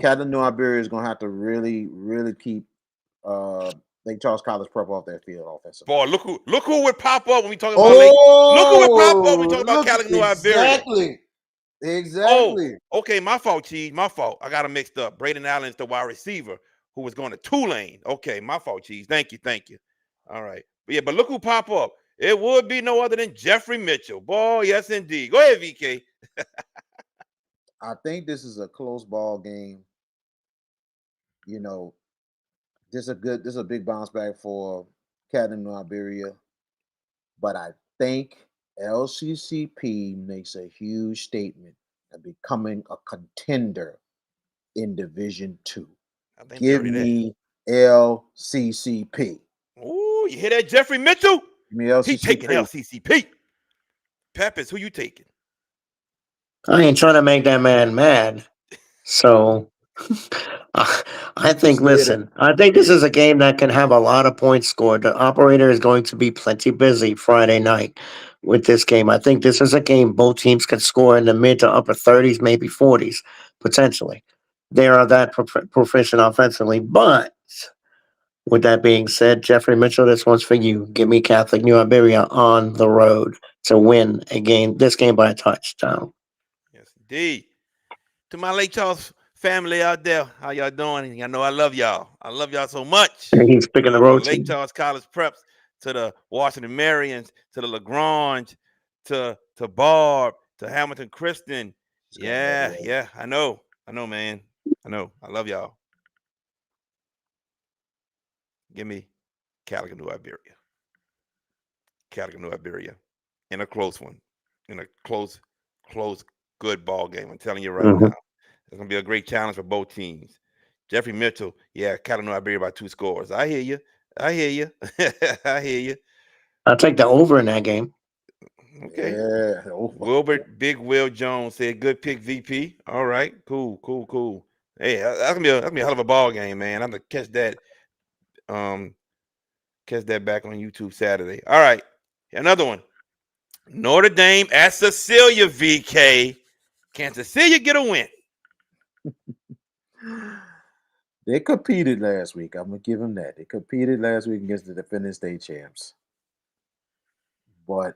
Catalan New Iberia is gonna have to really, really keep Lake Charles College Prep off that field offensively. Boy, look who would pop up when we talk about Lake. Look who would pop up when we Oh, talk about look Caliganoo, Iberia. exactly. Oh, Exactly. okay, my fault, Cheese. My fault. I got him mixed up. Braden Allen's the wide receiver who was going to Tulane. Okay, my fault, Cheese. Thank you. All right. But yeah, but look who pop up. It would be no other than Jeffrey Mitchell. Boy, yes, indeed. Go ahead, VK. I think this is a close ball game. You know, this is a big bounce back for Catalan New Iberia. But I think LCCP makes a huge statement of becoming a contender in Division Two. I think they Give already there. me LCCP. Ooh, you hear that, Jeffrey Mitchell? Give me He taking LCCP. LCCP. Peppers, who you taking? I ain't trying to make that man mad. So I think, Let's get it. listen, I think this is a game that can have a lot of points scored. The operator is going to be plenty busy Friday night with this game. I think this is a game both teams can score in the mid to upper 30s, maybe 40s, potentially. They are that proficient offensively. But with that being said, Jeffrey Mitchell, this one's for you. Give me Catholic New Iberia on the road to win this game by a touchdown. Yes, indeed. To my Lake Charles family out there, how y'all doing? I know I love y'all. I love y'all so much. And he's picking the From the road Lake team. Charles College Preps to the Washington Marians to the Lagrange to Barb to Hamilton Christian. It's going all the Yeah, way. yeah, I know, man. I know. I love y'all. Give me Caliganoo, Iberia. Caliganoo, Iberia. In a close one. In a close, good ball game. I'm telling you right now. It's going to be a great challenge for both teams. Jeffrey Mitchell, yeah, Caliganoo, Iberia by 2 scores. I hear you. I hear you. I'll take the over in that game. Okay. Yeah. Oh, Wilbert Big Will Jones said, "Good pick, VP." All right, cool. Hey, that's gonna be a hell of a ball game, man. I'm gonna catch that back on YouTube Saturday. All right, another one. Notre Dame at Cecilia, VK. Can Cecilia get a win? they competed last week. I'm gonna give them that. They competed last week against the defending state champs. But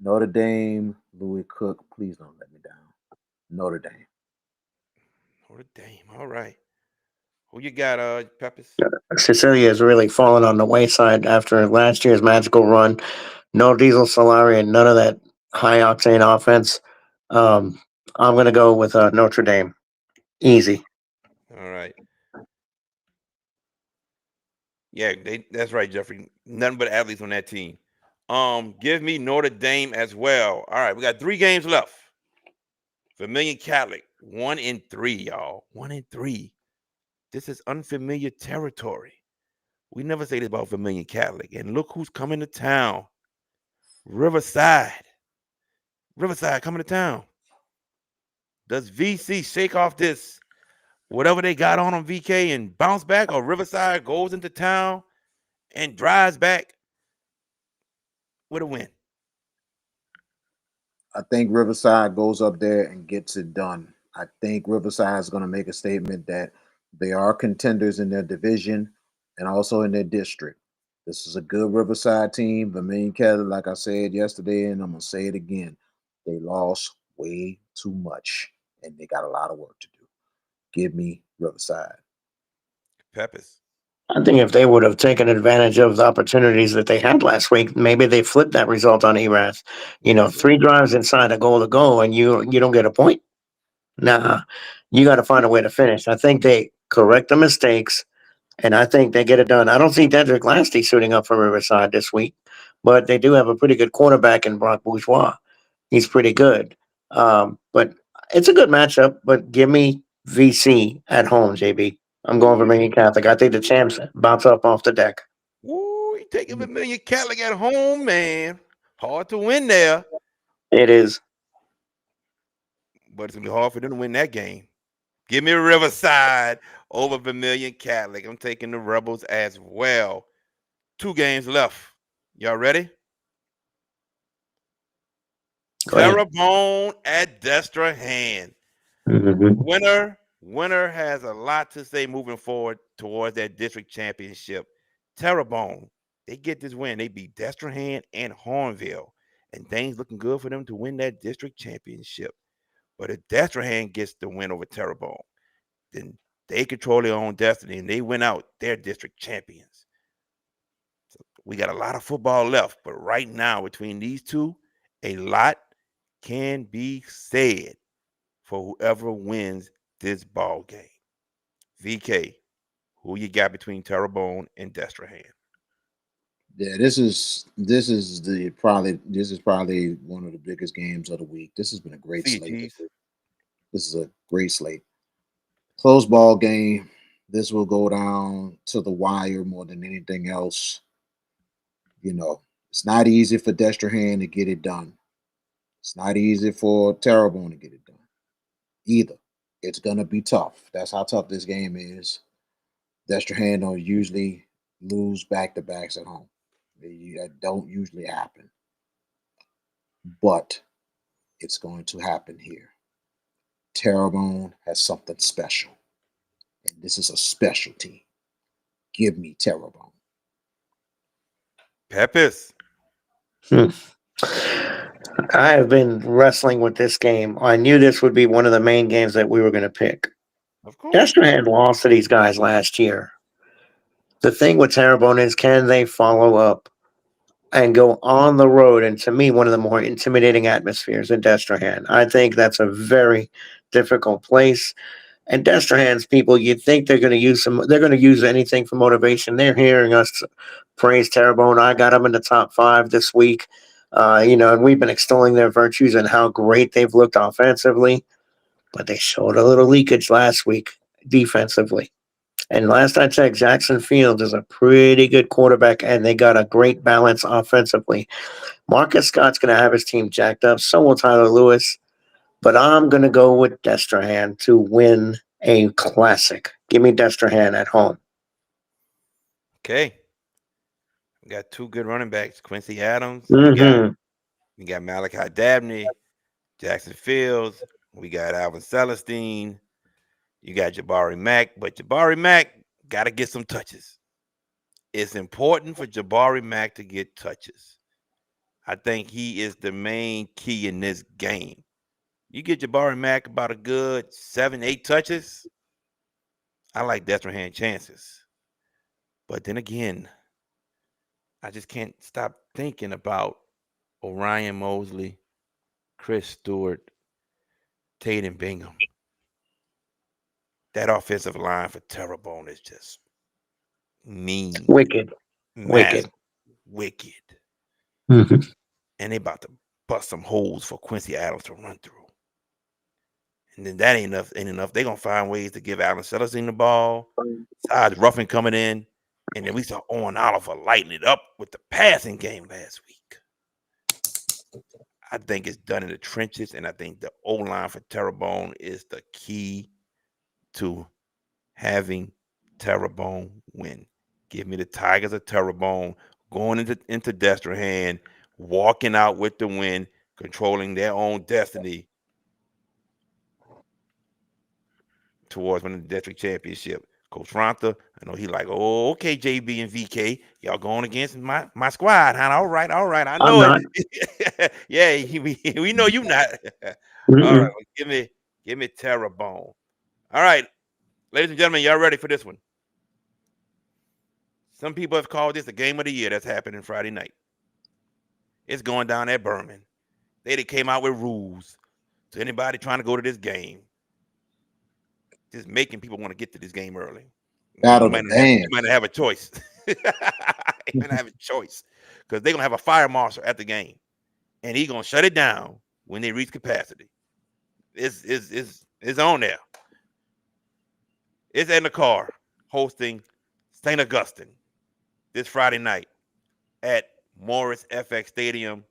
Notre Dame, Louis Cook, please don't let me down. Notre Dame. Notre Dame. All right. Who you got, Peppers? Cecilia is really fallen on the wayside after last year's magical run. No Diesel Solari and none of that high octane offense. I'm going to go with Notre Dame. Easy. All right. Yeah, that's right, Jeffrey. Nothing but athletes on that team. Give me Notre Dame as well. All right, we got 3 games left. Vermilion Catholic, 1-3, y'all. 1-3. This is unfamiliar territory. We never say this about Vermilion Catholic. And look who's coming to town. Riverside. Riverside coming to town. Does VC shake off this whatever they got on VK and bounce back, or Riverside goes into town and drives back with a win? I think Riverside goes up there and gets it done. I think Riverside is going to make a statement that they are contenders in their division and also in their district. This is a good Riverside team. Vermilion Kelly, like I said yesterday, and I'm going to say it again. They lost way too much, and they got a lot of work to do. Give me Riverside. Peppers. I think if they would have taken advantage of the opportunities that they had last week, maybe they flipped that result on Erath. That's it. 3 drives inside a goal to go, and you don't get a point. Nah, you got to find a way to finish. I think they correct the mistakes, and I think they get it done. I don't see Dedrick Lasty suiting up for Riverside this week, but they do have a pretty good quarterback in Brock Bourgeois. He's pretty good. But it's a good matchup, but give me VC at home, JB. I'm going Ooh, Vermilion Catholic. I think the champs bounce up off the deck. ooh, you taking Vermilion Catholic at home, man. Hard to win there, It is. but it's gonna be hard for them to win that game. Give me Riverside over Vermilion Catholic. I'm taking the Rebels as well. 2 games left. Y'all ready? Go ahead. Terrebonne at Destrehan. Mm-hmm. Winner has a lot to say moving forward towards that district championship. Terrebonne, they get this win. They beat Destrehan and Hornville, and things looking good for them to win that district championship. But if Destrehan gets the win over Terrebonne, then they control their own destiny and they win out their district champions. So we got a lot of football left, but right now between these two, a lot can be said for whoever wins this ball game. VK, who you got between Terrebonne and Destrehan? Yeah, this is probably one of the biggest games of the week. This has been a great See you, slate. Chiefs. This is a great slate. Close ball game. This will go down to the wire more than anything else. It's not easy for Destrehan to get it done. It's not easy for Terrebonne to get it done either. It's gonna be tough. That's how tough this game is. Destrehan don't usually lose back to backs at home. That don't usually happen, but it's going to happen here. Terrebonne has something special, and this is a specialty. Give me Terrebonne. Peppers. Hmm. I have been wrestling with this game. I knew this would be one of the main games that we were going to pick. Of course. Destrehan lost to these guys last year. The thing with Terrebonne is, can they follow up and go on the road? And to me, one of the more intimidating atmospheres in Destrehan. I think that's a very difficult place. And Destrehan's people, you'd think they're going to use some. They're going to use anything for motivation. They're hearing us praise Terrebonne. I got them in the top 5 this week. And we've been extolling their virtues and how great they've looked offensively. But they showed a little leakage last week defensively. And last I checked, Jackson Fields is a pretty good quarterback, and they got a great balance offensively. Marcus Scott's going to have his team jacked up. So will Tyler Lewis. But I'm going to go with Destrehan to win a classic. Give me Destrehan at home. Okay. We got 2 good running backs, Quincy Adams. Mm-hmm. We got Malachi Dabney, Jackson Fields. We got Alvin Celestine. You got Jabari Mack, but Jabari Mack got to get some touches. It's important for Jabari Mack to get touches. I think he is the main key in this game. You get Jabari Mack about a good 7, 8 touches, I like Destrehan chances. But then again, I just can't stop thinking about Orion Mosley, Chris Stewart, Tatum Bingham. That offensive line for Terrebonne is just mean, Wicked. mass, Wicked. wicked. Mm-hmm. And they about to bust some holes for Quincy Adams to run through. And then that ain't enough. They're gonna find ways to give Allen Celestine the ball. Sides Ruffin coming in. And then we saw Owen Oliver lighting it up with the passing game last week. I think it's done in the trenches, and I think the O-line for Terrebonne is the key to having Terrebonne win. Give me the Tigers of Terrebonne going into Destrehan, walking out with the win, controlling their own destiny towards winning the district championship. Coach Ronta, I know he like, oh, okay, JB and VK, y'all going against my squad, huh? All right, I I'm know not. it. Yeah, we know you not. All right, Mm-mm. well, give me Terrebonne. All right, ladies and gentlemen, y'all ready for this one? Some people have called this the game of the year that's happening Friday night. It's going down at Berman. They came out with rules to anybody trying to go to this game, just making people want to get to this game early. Battle You the might not bands. have a choice. You might not have a choice because they're gonna have a fire marshal at the game, and he's gonna shut it down when they reach capacity. It's on there. It's in the car hosting St. Augustine this Friday night at Morris FX Stadium,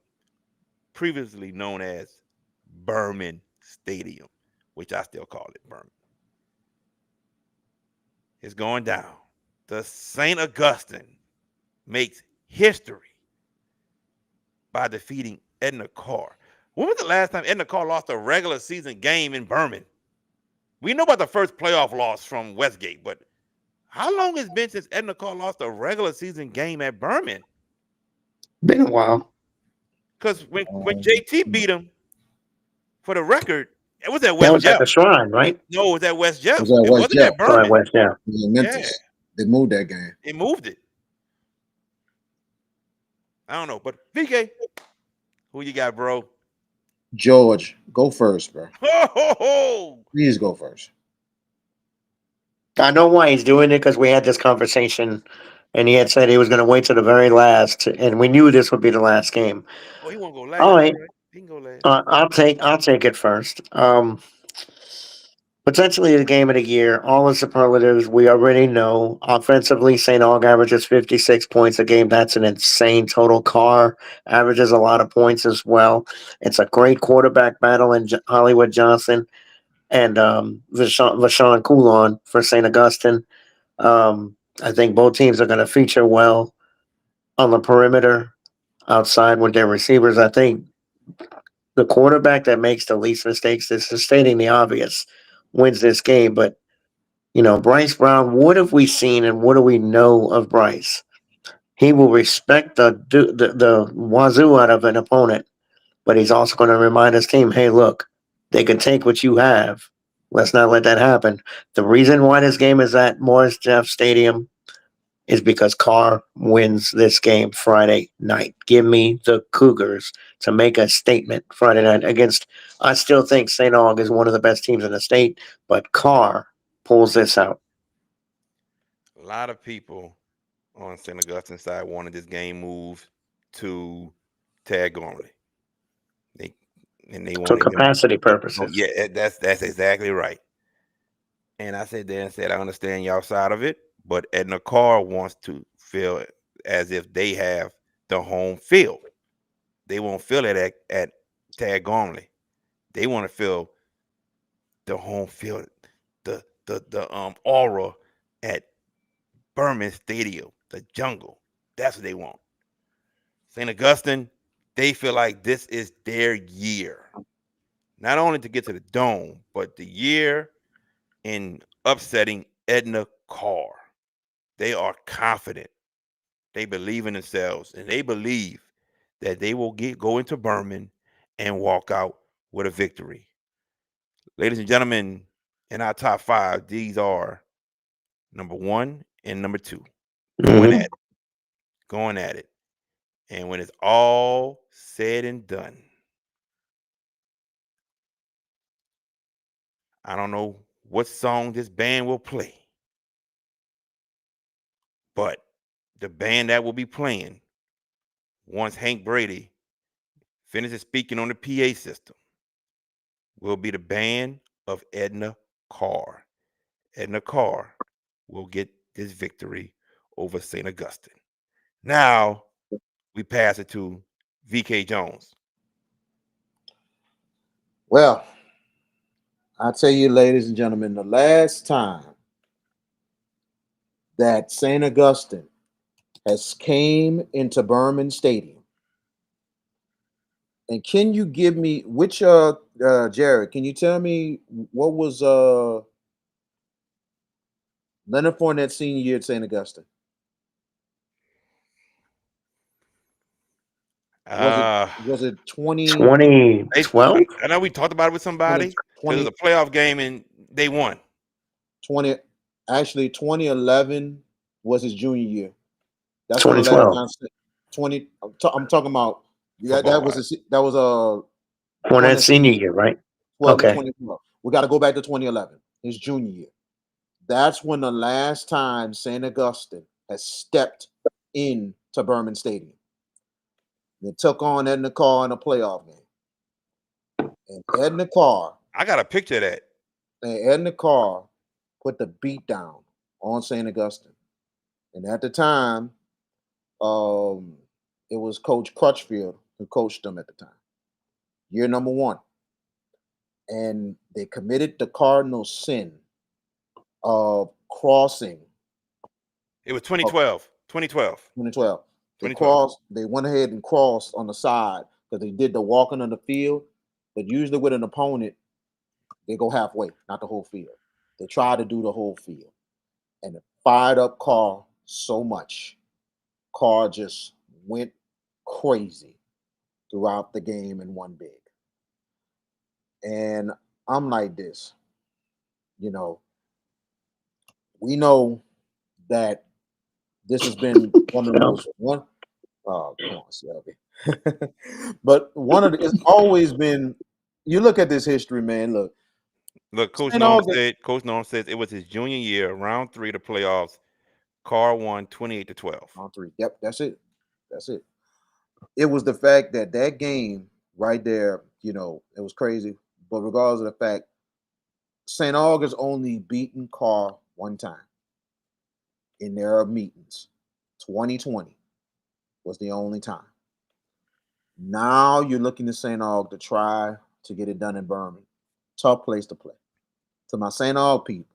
previously known as Berman Stadium, which I still call it Berman. It's going down. The St. Augustine makes history by defeating Edna Carr. When was the last time Edna Carr lost a regular season game in Berman? We know about the first playoff loss from Westgate, but how long has it been since Edna Carr lost a regular season game at Berman? Been a while. Because when JT beat him, for the record, it was at That West was at Jeff. the Shrine, right? No, it was at West Jeff. Was that It West wasn't Jeff? at Sorry, Berman. West. Yeah. It was in Yeah, Memphis. They moved that game. it moved it. I don't know, but VK, who you got, bro? George, go first, bro. Ho, ho, ho. Please go first. I know why he's doing it because we had this conversation, and he had said he was going to wait to the very last, and we knew this would be the last game. Oh, he won't go All last. All right, right, he can go last. I'll take it first. Potentially the game of the year. All the superlatives we already know. Offensively, St. Aug averages 56 points a game. That's an insane total. Carr averages a lot of points as well. It's a great quarterback battle in Hollywood Johnson and Vashawn Coulon for St. Augustine. I think both teams are going to feature well on the perimeter outside with their receivers. I think the quarterback that makes the least mistakes, this is stating the obvious, wins this game. But, Bryce Brown, what have we seen and what do we know of Bryce? He will respect the wazoo out of an opponent, but he's also going to remind his team, hey, look, they can take what you have. Let's not let that happen. The reason why this game is at Morris Jeff Stadium is because Carr wins this game Friday night. Give me the Cougars to make a statement Friday night against. I still think St. Aug is one of the best teams in the state, but Carr pulls this out. A lot of people on St. Augustine side wanted this game moved to Tag only. They they For wanted them. capacity Oh purposes. yeah, that's exactly right. And I said there and said I understand y'all side of it, but Edna Carr wants to feel as if they have the home field. They won't feel it at Tag only. They want to feel the home field, the aura at Berman Stadium, the jungle. That's what they want. St. Augustine, they feel like this is their year. Not only to get to the dome, but the year in upsetting Edna Carr. They are confident. They believe in themselves, and they believe that they will go into Berman and walk out with a victory. Ladies and gentlemen, in our top five, these are number one and number two. Going at Mm-hmm. it, going at it. And when it's all said and done, I don't know what song this band will play, but the band that will be playing once Hank Brady finishes speaking on the PA system will be the band of Edna Carr. Edna Carr will get this victory over St. Augustine. Now we pass it to VK Jones. Well, I tell you, ladies and gentlemen, the last time that St. Augustine has came into Berman Stadium, and can you give me which Jared, can you tell me what was Leonard Fournette senior year at St. Augustine. Was it 2012? I know we talked about it with somebody because it was 20, a playoff game and they won. 20 actually 2011 was his junior year. That's when the last 2012. time 20 I'm talking about that Football was wise. that was a Fournette Fournette senior year, right? 12 to Okay. 2012. We got to go back to 2011, his junior year. That's when the last time St. Augustine has stepped into Berman Stadium. They took on Edna Carr in a playoff game. And Edna Carr I got a picture of that. put the beat down on St. Augustine. And at the time, it was Coach Crutchfield who coached them at the time. Year number 1. And they committed the cardinal sin of crossing. It was 2012. 2012. 2012. They went ahead and crossed on the side because they did the walking on the field. But usually with an opponent, they go halfway, not the whole field. They try to do the whole field. And it fired up Carr so much. Carr just went crazy throughout the game and won big. And I'm like this, we know that this has been one of the most one. Oh, come on, Shelby. But it's always been. You look at this history, man. Look, Coach St. Norm Augustine says it was his junior year, round 3 of the playoffs. Carr won 28-12. on 3. Yep, that's it. That's it. It was the fact that game right there, it was crazy. But regardless of the fact, St. Augustine only beaten Carr one time in their meetings. 2020 was the only time. Now you're looking to St. Aug to try to get it done in Berman. Tough place to play. To my St. Aug people,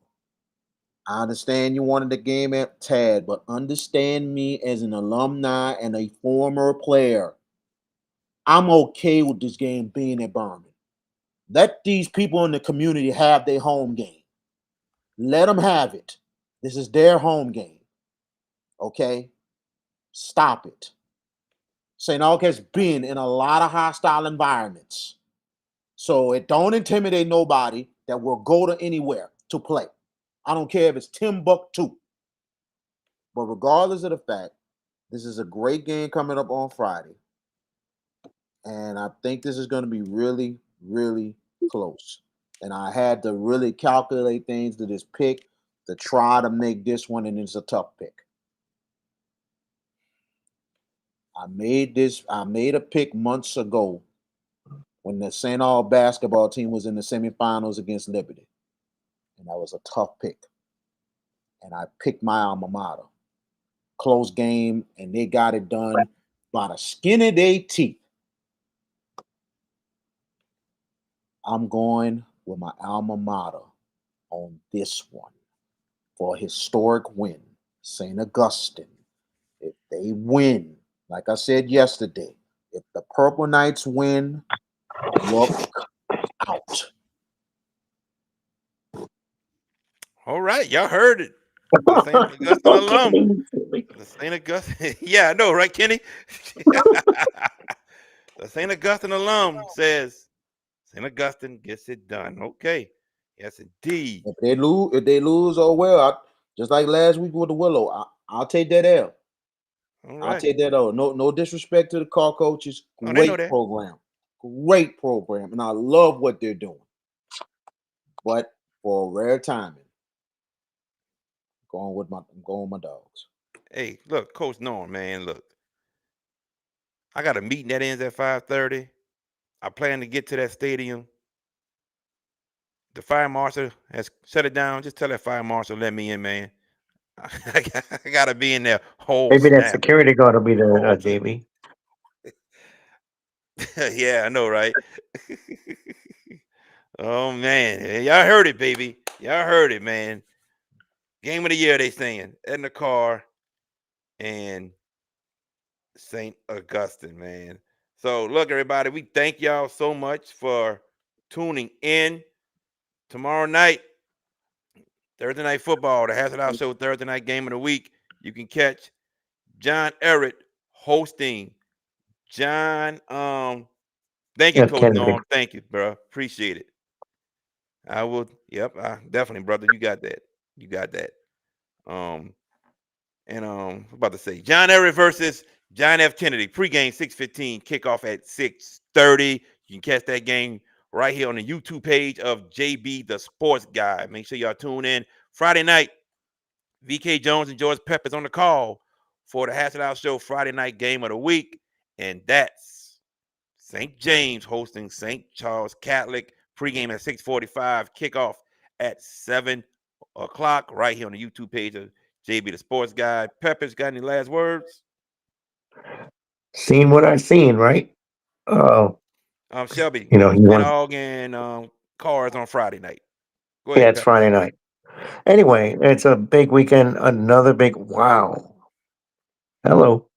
I understand you wanted the game at Tad, but understand me as an alumni and a former player. I'm okay with this game being at Berman. Let these people in the community have their home game. Let them have it. This is their home game. Okay? Stop it. St. Aug has been in a lot of hostile environments. So it don't intimidate nobody that will go to anywhere to play. I don't care if it's Timbuktu. But regardless of the fact, this is a great game coming up on Friday. And I think this is going to be really, really close. And I had to really calculate things to this pick to try to make this one, and it's a tough pick. I made a pick months ago when the St. Aug basketball team was in the semifinals against Liberty. And that was a tough pick. And I picked my alma mater. Close game, and they got it done by the skin of their teeth. I'm going with my alma mater on this one for a historic win. St. Augustine. If they win, like I said yesterday, if the Purple Knights win, look out. All right, y'all heard it. The St. Augustine alum. The St. Augustine. Yeah, I know, right, Kenny? The St. Augustine alum says St. Augustine gets it done. Okay. Yes, indeed. If they lose, oh well. Just like last week with the Willow, I'll take that L. All I'll right. take that L. No disrespect to the car coaches. Oh, they know Great that. program. Great program. And I love what they're doing. But for rare timing, I'm going with my dogs. Hey, look, Coach Norm, man, look. I got a meeting that ends at 5:30. I plan to get to that stadium. The fire marshal has shut it down. Just tell that fire marshal let me in, man. I gotta be in there. Whole Maybe that snap. security guard will be there, Oh, JB. Yeah, I know, right? Oh man, y'all heard it, baby. Y'all heard it, man. Game of the year, they saying Edna Carr and St. Augustine, man. So look, everybody, we thank y'all so much for tuning in. Tomorrow night, Thursday night football, the Hash It Out Show Thursday night game of the week. You can catch John Everett hosting John. Thank you, F. Coach Kennedy. Norm. Thank you, bro. Appreciate it. I will. Yep, definitely, brother. You got that. You got that. I'm about to say John Everett versus John F. Kennedy. Pregame 6:15, kickoff at 6:30. You can catch that game right here on the YouTube page of JB the Sports Guy. Make sure y'all tune in. Friday night, VK Jones and George Peppers on the call for the Hash It Out Show Friday night game of the week. And that's St. James hosting St. Charles Catholic. Pregame at 6:45, kickoff at 7 o'clock right here on the YouTube page of JB the Sports Guy. Peppers, got any last words? Seen what I've seen, right? Oh, Shelby, you know, he Glen won. Hog and Cars on Friday night. Go Yeah, ahead, it's Peppers. Friday night. Anyway, it's a big weekend. Another big wow. Hello.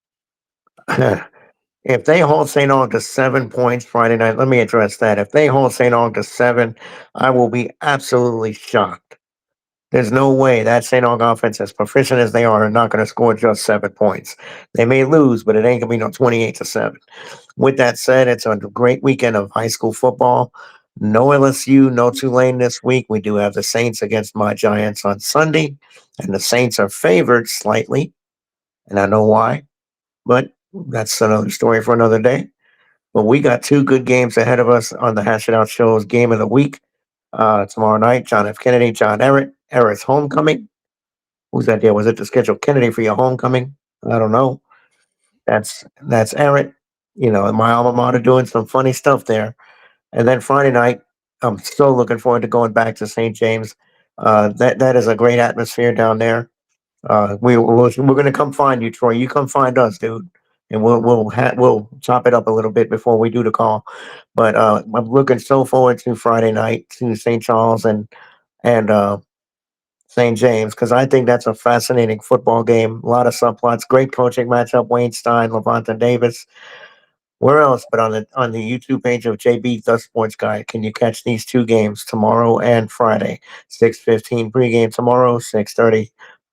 If they hold St. Aug to 7 points Friday night, let me address that. If they hold St. Aug to 7, I will be absolutely shocked. There's no way that St. Aug offense, as proficient as they are not going to score just 7 points. They may lose, but it ain't going to be no 28-7. With that said, it's a great weekend of high school football. No LSU, no Tulane this week. We do have the Saints against my Giants on Sunday, and the Saints are favored slightly, and I know why, but that's another story for another day. But we got two good games ahead of us on the Hash It Out Show's game of the week. Tomorrow night, John F. Kennedy, John Everett, Everett's homecoming. Whose idea was it to schedule Kennedy for your homecoming? I don't know. That's Everett. You know, my alma mater doing some funny stuff there. And then Friday night, I'm so looking forward to going back to St. James. That is a great atmosphere down there. We're going to come find you, Troy. You come find us, dude, and we'll chop it up a little bit before we do the call. But I'm looking so forward to Friday night to St. Charles and St. James because I think that's a fascinating football game. A lot of subplots, great coaching matchup. Wayne Stein, Levante Davis. Where else but on the YouTube page of JB the Sports Guy can you catch these two games tomorrow and Friday? 6:15 pregame tomorrow, 6:30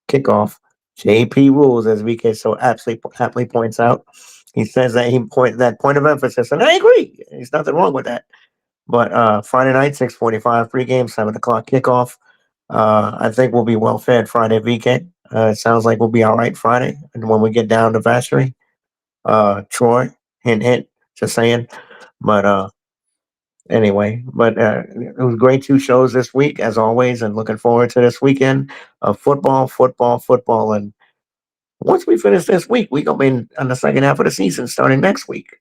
kickoff. JP rules, as VK so aptly points out. He says that that point of emphasis, and I agree. There's nothing wrong with that. But Friday night, 6:45 pregame, 7 o'clock kickoff. I think we'll be well fed Friday, VK. It sounds like we'll be all right Friday. And when we get down to Vacherie, Troy, hint, hint, just saying. But anyway, it was great 2 shows this week, as always, and looking forward to this weekend of football, football, football. And once we finish this week, we gonna be on the second half of the season starting next week.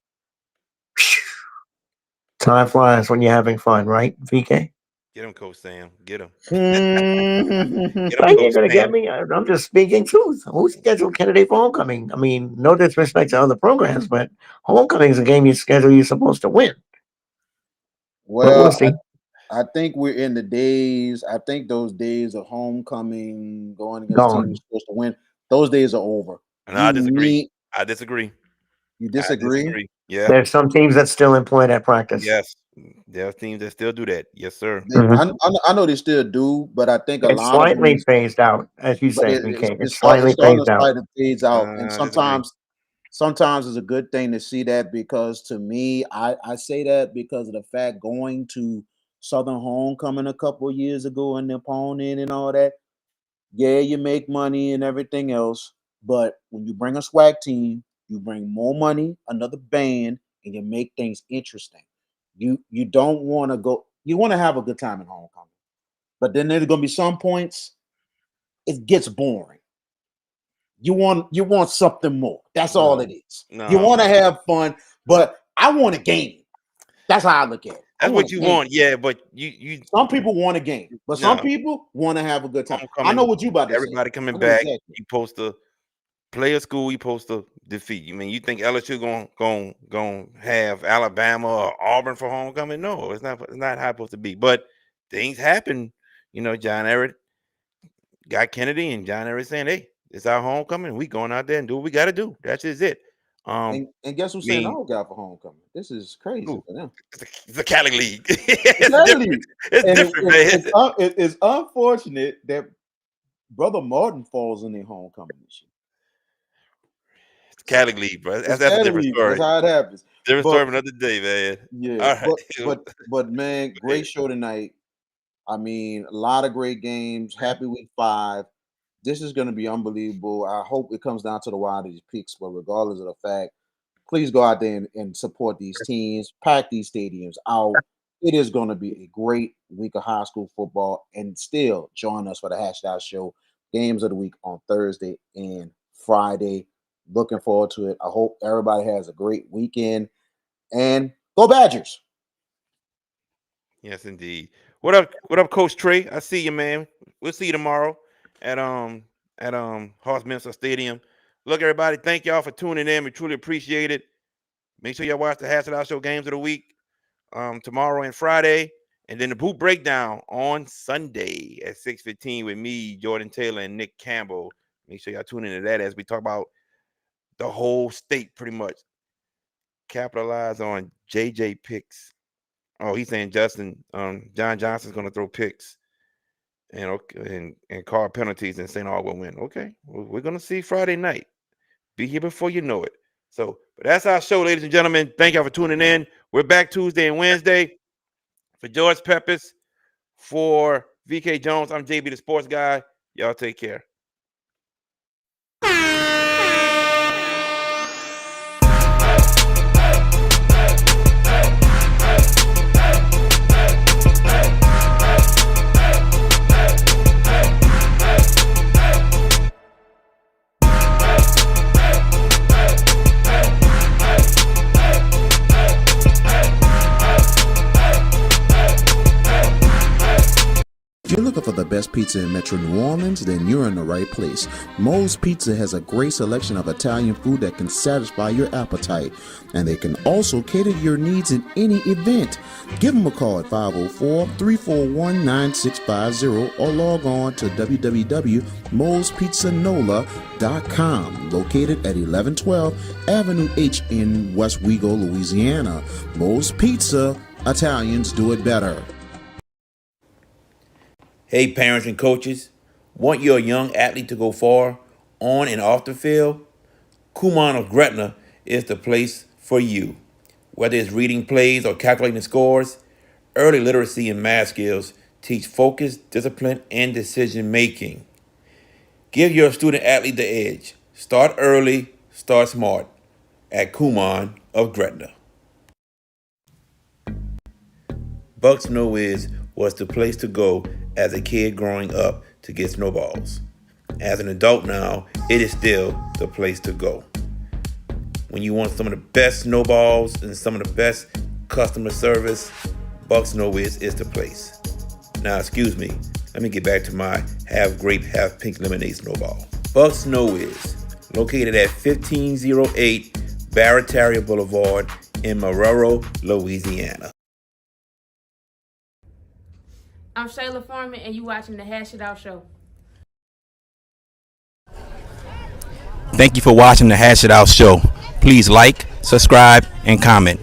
Time flies when you're having fun, right, VK? Get him, Coach Sam. Get him. Mhm. Get him, You Coach ain't gonna get Sam. me. I'm just speaking truth. Who scheduled Kennedy for homecoming? I mean, no disrespect to other programs, but homecoming is a game you schedule you're supposed to win. But we'll Well, see. I think we're in the days. I think those days of homecoming, going against teams you're Gone. supposed to win, those days are over. No, You I disagree. need. I disagree. You I disagree? disagree. Yeah. There's some teams that still employ that practice. Yes. There are teams that still do that. Yes, sir. Mhm. I know they still do, but I think a It's lot of them slightly is. phased out, as you But say, VK. It's it's slightly starting to phased out. slide the fades out, and I disagree. sometimes it's a good thing to see that because to me, I say that because of the fact going to Southern Homecoming a couple of years ago and the opponent and all that. Yeah, you make money and everything else, but when you bring a swag team, you bring more money, another band, and you make things interesting. You don't want to go. You want to have a good time at homecoming, but then there's going to be some points it gets boring. You want something more. That's all it No. is. You No. want to have fun, but I want a game. That's how I look at it. I That's want what a you game. want. Yeah, but you Some people want a game, but some no people want to have a good time. I know homecoming, what you about to say. everybody coming I know back. exactly. You supposed to play a school, you supposed to defeat. You mean you think LSU going have Alabama or Auburn for homecoming? No, it's not how it's supposed to be. But things happen. John Everett got Kennedy, and John Everett saying, "Hey, it's our homecoming. We going out there and do what we got to do. That's just it." I And guess who's saying mean, all got for homecoming? This is crazy ooh, for them. it's a Cali league. It's It's different. literally, It's and different, man. it's unfortunate that Brother Martin falls in their homecoming this year. It's Cali League, bro. It's That's a Cali different League. story. That's how it happens. Different But story for another day, man. yeah, All right. but man, great show tonight. I mean, a lot of great games. Happy week 5. This is going to be unbelievable. I hope it comes down to the wire of these picks, but regardless of the fact, please go out there and support these teams, pack these stadiums out. It is going to be a great week of high school football, and still join us for the Hashtag Show games of the week on Thursday and Friday. Looking forward to it. I hope everybody has a great weekend, and go Badgers. Yes, indeed. What up, Coach Trey? I see you, man. We'll see you tomorrow at Horseminster Stadium. Look, everybody, thank y'all for tuning in. We truly appreciate it. Make sure y'all watch the Hash It Out Show games of the week tomorrow and Friday, and then the boot breakdown on Sunday at 6:15 with me, Jordan Taylor, and Nick Campbell. Make sure y'all tune into that as we talk about the whole state, pretty much. Capitalize on JJ picks. Oh, he's saying John Johnson's going to throw picks and call penalties, and St. Aug will win. Okay, we're going to see Friday night. Be here before you know it. So, but that's our show, ladies and gentlemen. Thank y'all for tuning in. We're back Tuesday and Wednesday. For George Peppers, for VK Jones, I'm JB the Sports Guy. Y'all take care. If you're looking for the best pizza in Metro New Orleans, then you're in the right place. Moe's Pizza has a great selection of Italian food that can satisfy your appetite, and they can also cater to your needs in any event. Give them a call at 504-341-9650 or log on to www.moespizzanola.com, located at 1112 Avenue H in West Wego, Louisiana. Moe's Pizza, Italians do it better. Hey, parents and coaches, want your young athlete to go far on and off the field? Kumon of Gretna is the place for you. Whether it's reading plays or calculating scores, early literacy and math skills teach focus, discipline, and decision making. Give your student athlete the edge. Start early, start smart at Kumon of Gretna. Bucks No Whiz was the place to go as a kid growing up to get snowballs. As an adult now, it is still the place to go. When you want some of the best snowballs and some of the best customer service, Bucks No Whiz is the place. Now, excuse me, let me get back to my half grape, half pink lemonade snowball. Bucks No Whiz, located at 1508 Barataria Boulevard in Marrero, Louisiana. I'm Shayla Foreman, and you watching the Hash It Out Show. Thank you for watching the Hash It Out Show. Please like, subscribe, and comment.